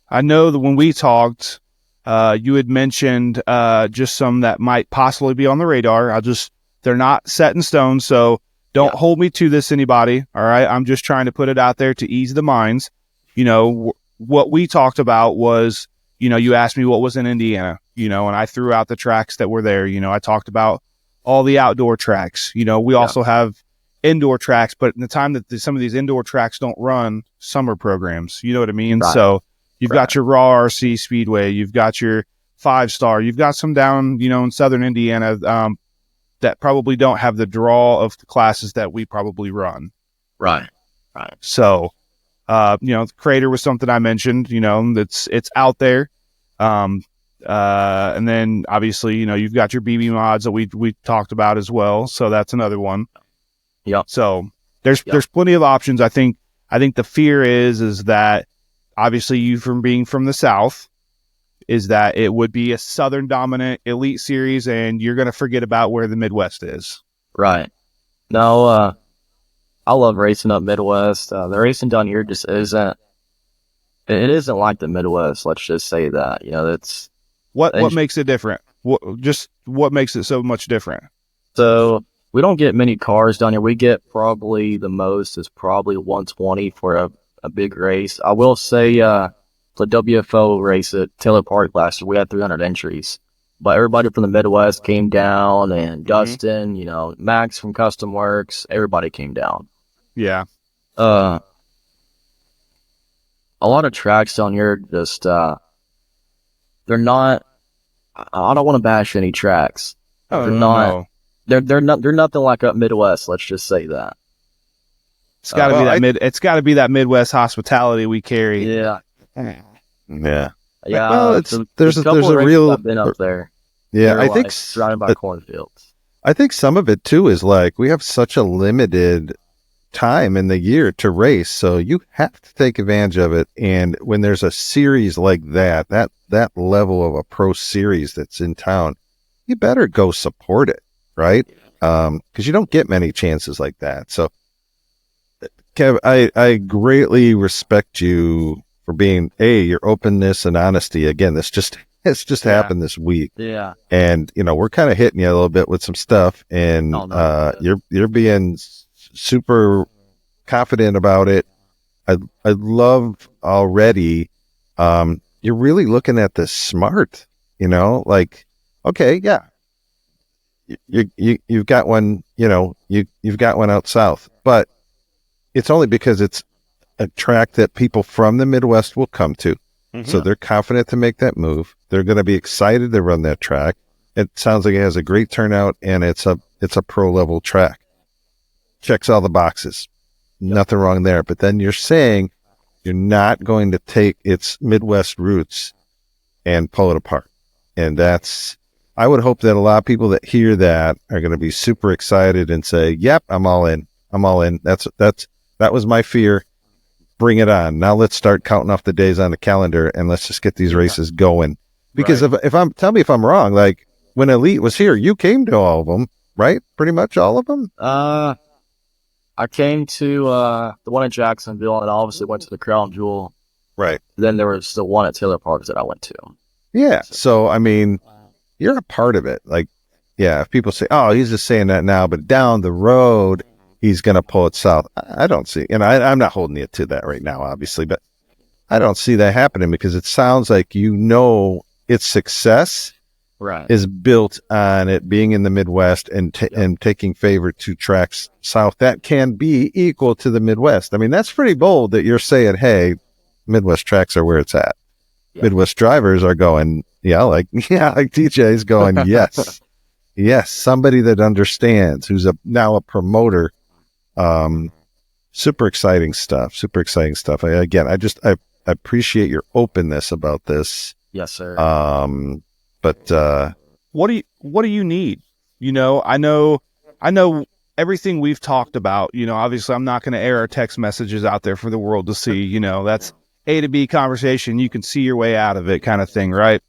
I know that when we talked, you had mentioned just some that might possibly be on the radar. They're not set in stone, so don't hold me to this, anybody. All right, I'm just trying to put it out there to ease the minds. What we talked about was, you asked me what was in Indiana, and I threw out the tracks that were there. I talked about all the outdoor tracks. We also have indoor tracks, but in the time that some of these indoor tracks don't run summer programs, you know what I mean? Right. So you've got your Raw RC Speedway, you've got your 5-star, you've got some down, in southern Indiana that probably don't have the draw of the classes that we probably run. Right. So, the Crater was something I mentioned, it's out there. And then obviously, you've got your BB mods that we talked about as well. So that's another one. Yep. So there's plenty of options. I think the fear is that obviously you from being from the South is that it would be a Southern dominant elite series and you're going to forget about where the Midwest is. Right. No, I love racing up Midwest. The racing down here just isn't like the Midwest. Let's just say that, that's what makes it different. What makes it so much different? So we don't get many cars down here. We get probably the most is probably 120 for a big race. I will say, the WFO race at Taylor Park last year, we had 300 entries, but everybody from the Midwest came down, and Dustin, Max from Custom Works, everybody came down. Yeah. A lot of tracks down here just, they're not, I don't want to bash any tracks. They're nothing like up Midwest. Let's just say that. It's got to be it's got to be that Midwest hospitality we carry. Yeah. Yeah. Well, there's a real. I've been up there. Yeah, I think surrounded by cornfields. I think some of it too is like we have such a limited time in the year to race, so you have to take advantage of it. And when there's a series like that level of a pro series that's in town, you better go support it, right? Because you don't get many chances like that. So, Kev, I greatly respect you for being your openness and honesty. Again, it's just happened this week. Yeah. And we're kind of hitting you a little bit with some stuff, and you're being super confident about it. I love already. You're really looking at this smart, like, okay, yeah, you've got one, you've got one out south, but it's only because it's a track that people from the Midwest will come to. Mm-hmm. So they're confident to make that move. They're going to be excited to run that track. It sounds like it has a great turnout, and it's a pro level track. Checks all the boxes. Yep. Nothing wrong there. But then you're saying you're not going to take its Midwest roots and pull it apart. And I would hope that a lot of people that hear that are going to be super excited and say, yep, I'm all in. That was my fear. Bring it on. Now let's start counting off the days on the calendar, and let's just get these races going. Because tell me if I'm wrong, like when Elite was here, you came to all of them, right? Pretty much all of them? I came to the one in Jacksonville, and I obviously went to the Crown Jewel. Right. Then there was the one at Taylor Park that I went to. Yeah. So, I mean, you're a part of it. Like, yeah, if people say, oh, he's just saying that now, but down the road, he's going to pull it south. I don't see, and I'm not holding you to that right now, obviously, but I don't see that happening because it sounds like its success Right. is built on it being in the Midwest and taking favor to tracks south that can be equal to the Midwest. I mean, that's pretty bold that you're saying, hey, Midwest tracks are where it's at. Yeah. Midwest drivers are going, like TJ's going, yes, yes, somebody that understands, who's now a promoter. Super exciting stuff. I appreciate your openness about this. Yes, sir. But what do you need? I know everything we've talked about. Obviously I'm not going to air our text messages out there for the world to see. That's A to B conversation. You can see your way out of it, kind of thing, right?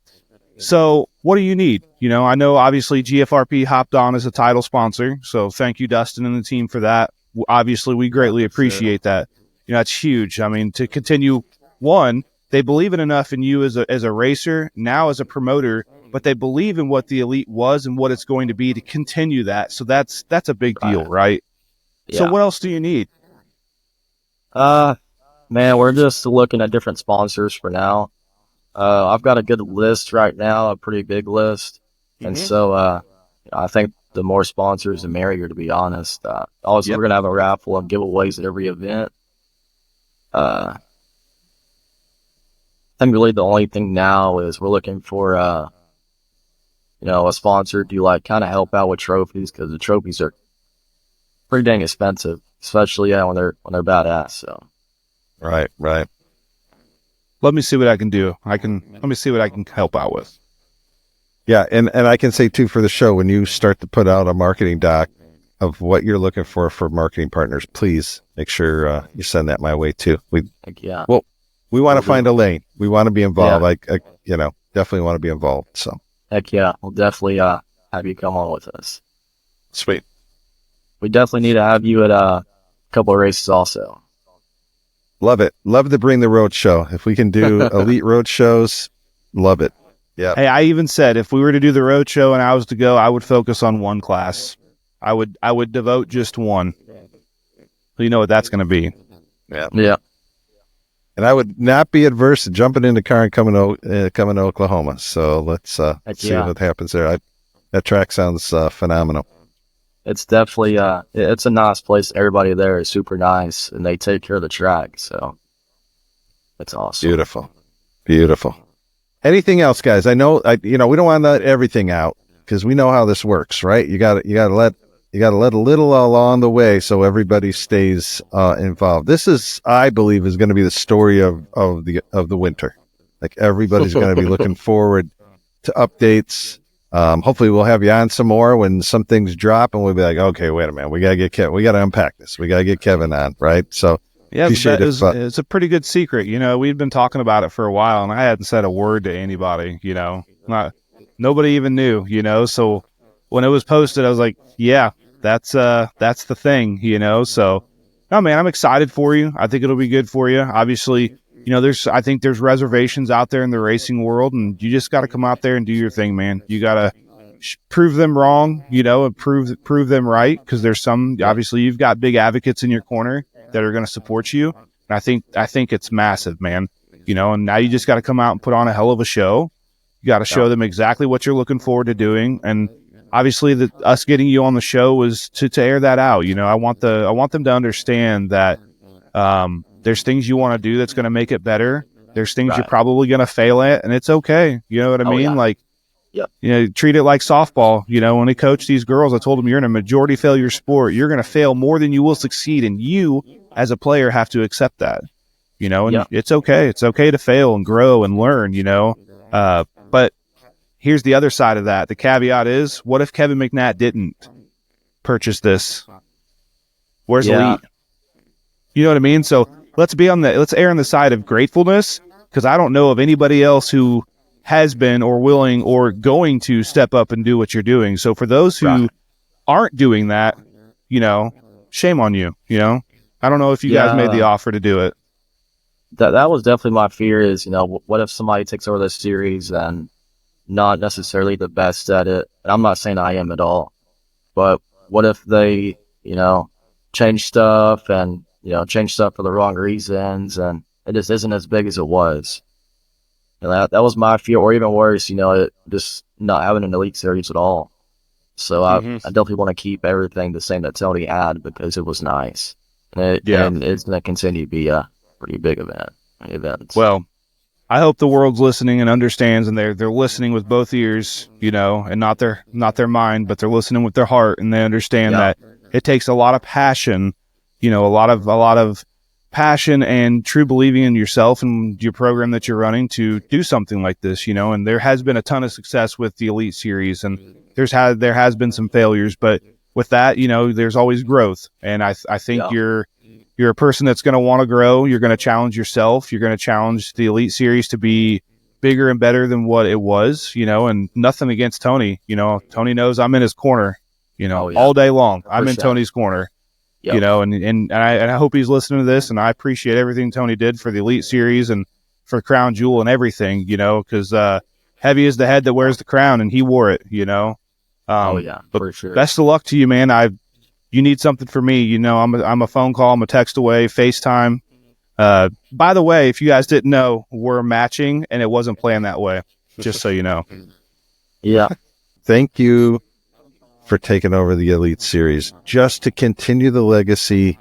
So what do you need? I know obviously GFRP hopped on as a title sponsor, so thank you, Dustin and the team, for that. Obviously we greatly appreciate that. That's huge. I mean, to continue, one, they believe in enough in you as a racer, now as a promoter, but they believe in what the elite was and what it's going to be to continue that. So that's a big deal, right? Yeah. So what else do you need? Man, we're just looking at different sponsors for now. I've got a good list right now, a pretty big list. And so I think the more sponsors, the merrier, to be honest. Also, we're going to have a raffle and giveaways at every event. I think really the only thing now is we're looking for, a sponsor to kind of help out with trophies, because the trophies are pretty dang expensive, especially when they're badass. So. Right. Let me see what I can do. Let me see what I can help out with. Yeah, and I can say too, for the show, when you start to put out a marketing doc of what you're looking for marketing partners, please make sure you send that my way too. We want to find a lane. We want to be involved. Yeah. Definitely want to be involved. So heck yeah, we'll definitely have you come on with us. Sweet. We definitely need to have you at a couple of races also. Love it. Love to bring the road show. If we can do elite road shows, love it. Yeah. Hey, I even said if we were to do the road show and I was to go, I would focus on one class. I would devote just one. So you know what that's going to be. Yeah. And I would not be adverse to jumping in the car and coming to Oklahoma. So let's see what happens there. That track sounds phenomenal. It's definitely it's a nice place. Everybody there is super nice, and they take care of the track. So it's awesome. Beautiful. Anything else, guys? I know we don't want to let everything out because we know how this works, right? You got to let a little along the way so everybody stays involved. This is, I believe, is going to be the story of the winter. Like everybody's going to be looking forward to updates. Hopefully we'll have you on some more when some things drop, and we'll be like, okay, wait a minute, we got to get Kevin. We got to unpack this. We got to get Kevin on, right? So yeah, it's a pretty good secret. We've been talking about it for a while, and I hadn't said a word to anybody. Nobody even knew. So when it was posted, I was like, yeah, that's the thing. So, no, man, I'm excited for you. I think it'll be good for you. Obviously, I think there's reservations out there in the racing world, and you just got to come out there and do your thing, man. You got to prove them wrong, and prove them right. Cause there's obviously you've got big advocates in your corner that are going to support you. And I think it's massive, man. And now you just got to come out and put on a hell of a show. You got to show them exactly what you're looking forward to doing. And obviously us getting you on the show was to air that out. I want them to understand that, there's things you want to do that's going to make it better. There's things you're probably going to fail at, and it's okay. You know what I mean? Yeah. Treat it like softball. When I coach these girls, I told them you're in a majority failure sport. You're going to fail more than you will succeed, and you as a player have to accept that. And it's okay. It's okay to fail and grow and learn. But here's the other side of that. The caveat is, what if Kevin McNatt didn't purchase this? Where's elite? You know what I mean? So let's err on the side of gratefulness, because I don't know of anybody else who has been or willing or going to step up and do what you're doing. So for those who aren't doing that, shame on you. I don't know if you guys made the offer to do it. That was definitely my fear is, what if somebody takes over this series and not necessarily the best at it? And I'm not saying I am at all, but what if they, change stuff and, change stuff for the wrong reasons, and it just isn't as big as it was. And that was my fear, or even worse, just not having an Elite Series at all. So I definitely want to keep everything the same that Tony had because it was nice. And it's going to continue to be a pretty big event. Well, I hope the world's listening and understands, and they're listening with both ears, and not their mind, but they're listening with their heart, and they understand that it takes a lot of passion, a lot of passion and true believing in yourself and your program that you're running to do something like this, and there has been a ton of success with the Elite Series, and there has been some failures, but with that, there's always growth, and I think you're a person that's going to want to grow. You're going to challenge yourself. You're going to challenge the Elite Series to be bigger and better than what it was, and nothing against Tony. Tony knows I'm in his corner, all day long. I'm in Tony's corner, and I hope he's listening to this, and I appreciate everything Tony did for the Elite Series and for Crown Jewel and everything, because heavy is the head that wears the crown, and he wore it, for sure. Best of luck to you, man. You need something for me, I'm a phone call, I'm a text away, FaceTime. By the way, if you guys didn't know, we're matching, and it wasn't planned that way, just so you know. Yeah. Thank you for taking over the Elite Series, just to continue the legacy,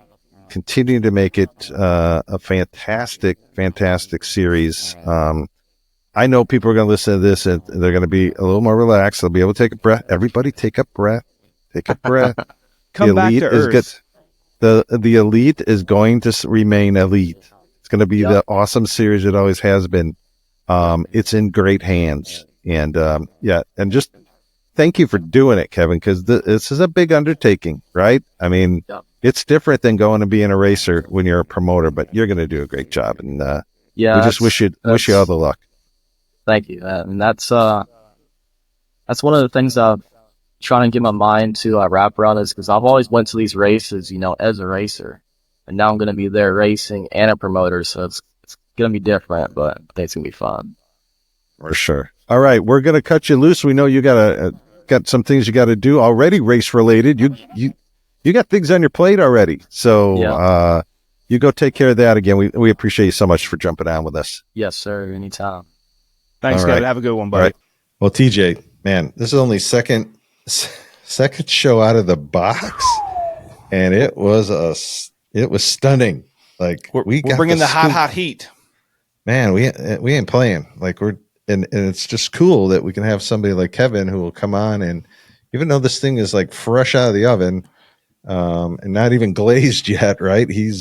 continue to make it a fantastic, fantastic series. I know people are going to listen to this, and they're going to be a little more relaxed. They'll be able to take a breath. Everybody take a breath. Take a breath. Come back to earth. The Elite is going to remain elite. It's going to be the awesome series it always has been. It's in great hands. And and just thank you for doing it, Kevin, because this is a big undertaking, right? I mean, it's different than going and being a racer when you're a promoter, but you're going to do a great job. And we just wish you all the luck. Thank you. And that's one of the things I'm trying to get my mind to wrap around is because I've always went to these races, as a racer, and now I'm going to be there racing and a promoter, so it's going to be different, but I think it's going to be fun. For sure. All right, we're going to cut you loose. We know you got some things you got to do already, race related. You got things on your plate already, so you go take care of that. Again, we appreciate you so much for jumping on with us. Yes, sir. Anytime. Thanks, Kevin. Have a good one, buddy. Right. Well, TJ, man, this is only second show out of the box, and it was stunning. Like we're bringing the hot heat, man. We ain't playing. Like and it's just cool that we can have somebody like Kevin who will come on, and even though this thing is like fresh out of the oven and not even glazed yet, right? He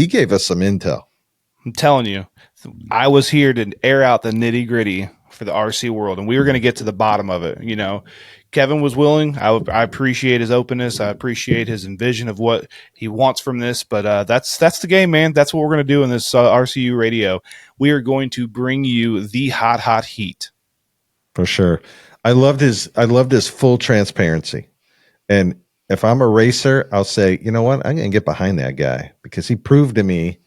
gave us some intel. I'm telling you, I was here to air out the nitty gritty for the RC world, and we were going to get to the bottom of it. Kevin was willing. I appreciate his openness. I appreciate his vision of what he wants from this. But that's the game, man. That's what we're going to do in this RCU radio. We are going to bring you the hot heat. For sure. I loved his full transparency. And if I'm a racer, I'll say, you know what? I'm going to get behind that guy because he proved to me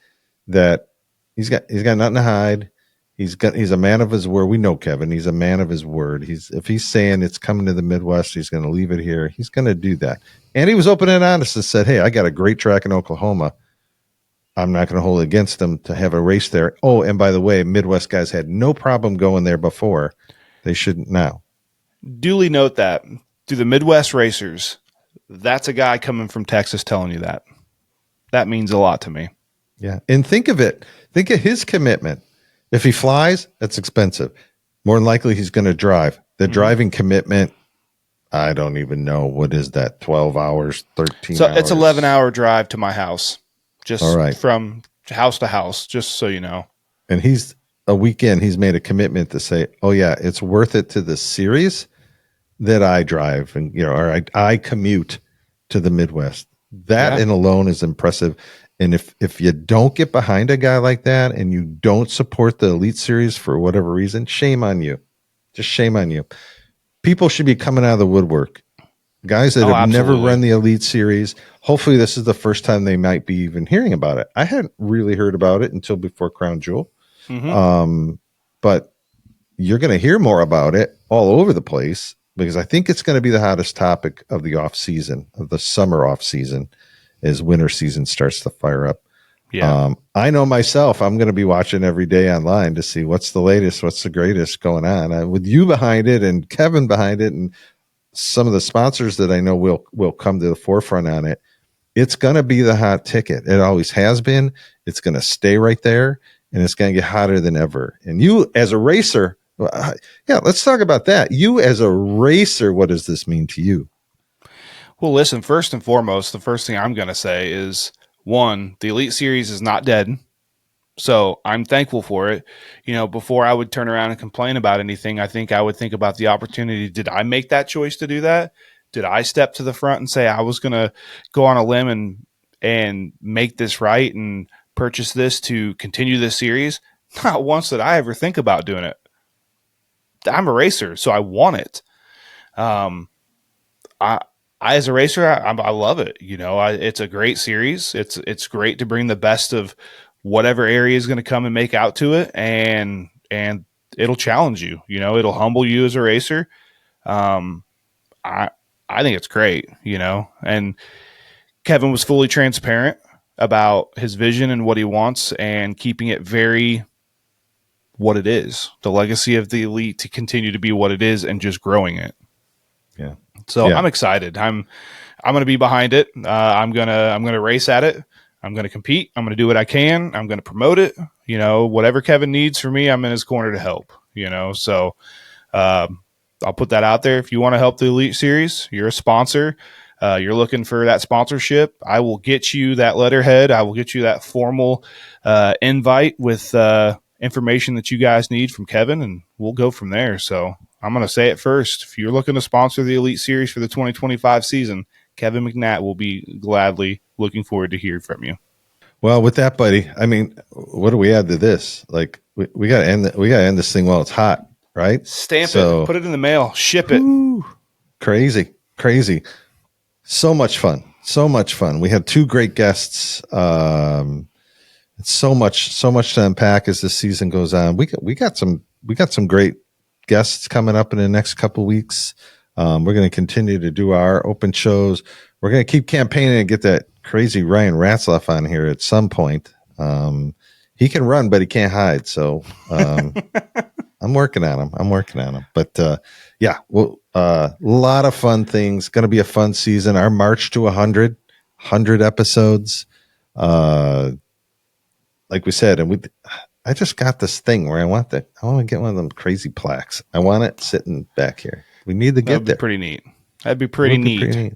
that he's got nothing to hide. He's a man of his word. We know Kevin. He's a man of his word. If he's saying it's coming to the Midwest, he's going to leave it here. He's going to do that. And he was open and honest and said, hey, I got a great track in Oklahoma. I'm not going to hold it against them to have a race there. Oh, and by the way, Midwest guys had no problem going there before. They shouldn't now. Duly note that to the Midwest racers, that's a guy coming from Texas telling you that. That means a lot to me. Yeah. And think of it. Think of his commitment. If he flies, that's expensive. More than likely, he's going to drive. The driving commitment, I don't even know. What is that? 12 hours, 13 hours? It's 11-hour drive to my house, just all right. From house to house, just so you know. And he's made a commitment to say, oh, yeah, it's worth it to the series that I drive and, or I commute to the Midwest. That in alone is impressive. And if you don't get behind a guy like that and you don't support the Elite Series for whatever reason, shame on you. Just shame on you. People should be coming out of the woodwork. Guys that have never run the Elite Series, hopefully this is the first time they might be even hearing about it. I hadn't really heard about it until before Crown Jewel. Mm-hmm. But you're going to hear more about it all over the place because I think it's going to be the hottest topic of the off season, of the summer off season, as winter season starts to fire up. Yeah. I know myself, I'm going to be watching every day online to see what's the latest, what's the greatest going on. With you behind it and Kevin behind it and some of the sponsors that I know will come to the forefront on it, it's going to be the hot ticket. It always has been. It's going to stay right there, and it's going to get hotter than ever. And you as a racer, let's talk about that. You as a racer, what does this mean to you? Well, listen, first and foremost, the first thing I'm going to say is, one, the Elite Series is not dead. So I'm thankful for it. Before I would turn around and complain about anything, I think I would think about the opportunity. Did I make that choice to do that? Did I step to the front and say I was going to go on a limb and make this right and purchase this to continue this series? Not once did I ever think about doing it. I'm a racer, so I want it. I as a racer, I love it. It's a great series. It's great to bring the best of whatever area is going to come and make out to it, and it'll challenge you. It'll humble you as a racer. I think it's great. And Kevin was fully transparent about his vision and what he wants, and keeping it very what it is. The legacy of the Elite to continue to be what it is, and just growing it. Yeah. So I'm excited. I'm going to be behind it. I'm going to race at it. I'm going to compete. I'm going to do what I can. I'm going to promote it. Whatever Kevin needs from me, I'm in his corner to help. So I'll put that out there. If you want to help the Elite Series, you're a sponsor. You're looking for that sponsorship, I will get you that letterhead. I will get you that formal invite with information that you guys need from Kevin, and we'll go from there. So I'm going to say it first. If you're looking to sponsor the Elite Series for the 2025 season, Kevin McNatt will be gladly looking forward to hearing from you. Well, with that, buddy, I mean, what do we add to this? Like, we got to end this thing while it's hot, right? Stamp it, put it in the mail, ship it. Woo, crazy. So much fun. We had two great guests. It's so much to unpack as the season goes on. We got some great guests coming up in the next couple weeks. We're going to continue to do our open shows. We're going to keep campaigning and get that crazy Ryan Ratzlaff on here at some point. He can run, but he can't hide. So I'm working on him. But a lot of fun things. Going to be a fun season. Our march to 100 episodes. Like we said, and I just got this thing where I want to get one of them crazy plaques. I want it sitting back here. We need to get there. Pretty neat. That'd be pretty neat.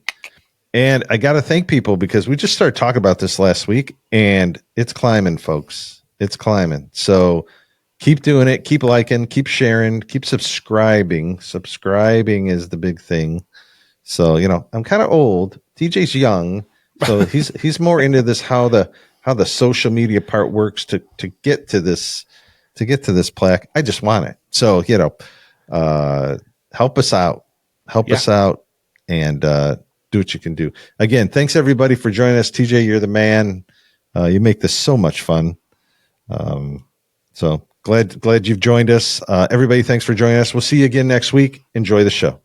And I got to thank people because we just started talking about this last week, and it's climbing, folks. It's climbing. So keep doing it. Keep liking. Keep sharing. Keep subscribing. Subscribing is the big thing. So I'm kind of old. TJ's young, so he's more into this how the social media part works to get to this plaque. I just want it. So help us out. Us out, and do what you can do. Again, thanks everybody for joining us. TJ, you're the man. You make this so much fun. So glad you've joined us. Everybody, thanks for joining us. We'll see you again next week. Enjoy the show.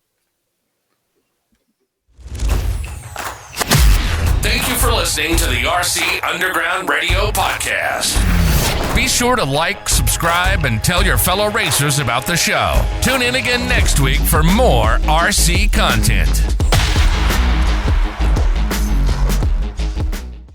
Thank you for listening to the RC Underground Radio Podcast. Be sure to like, subscribe, and tell your fellow racers about the show. Tune in again next week for more RC content.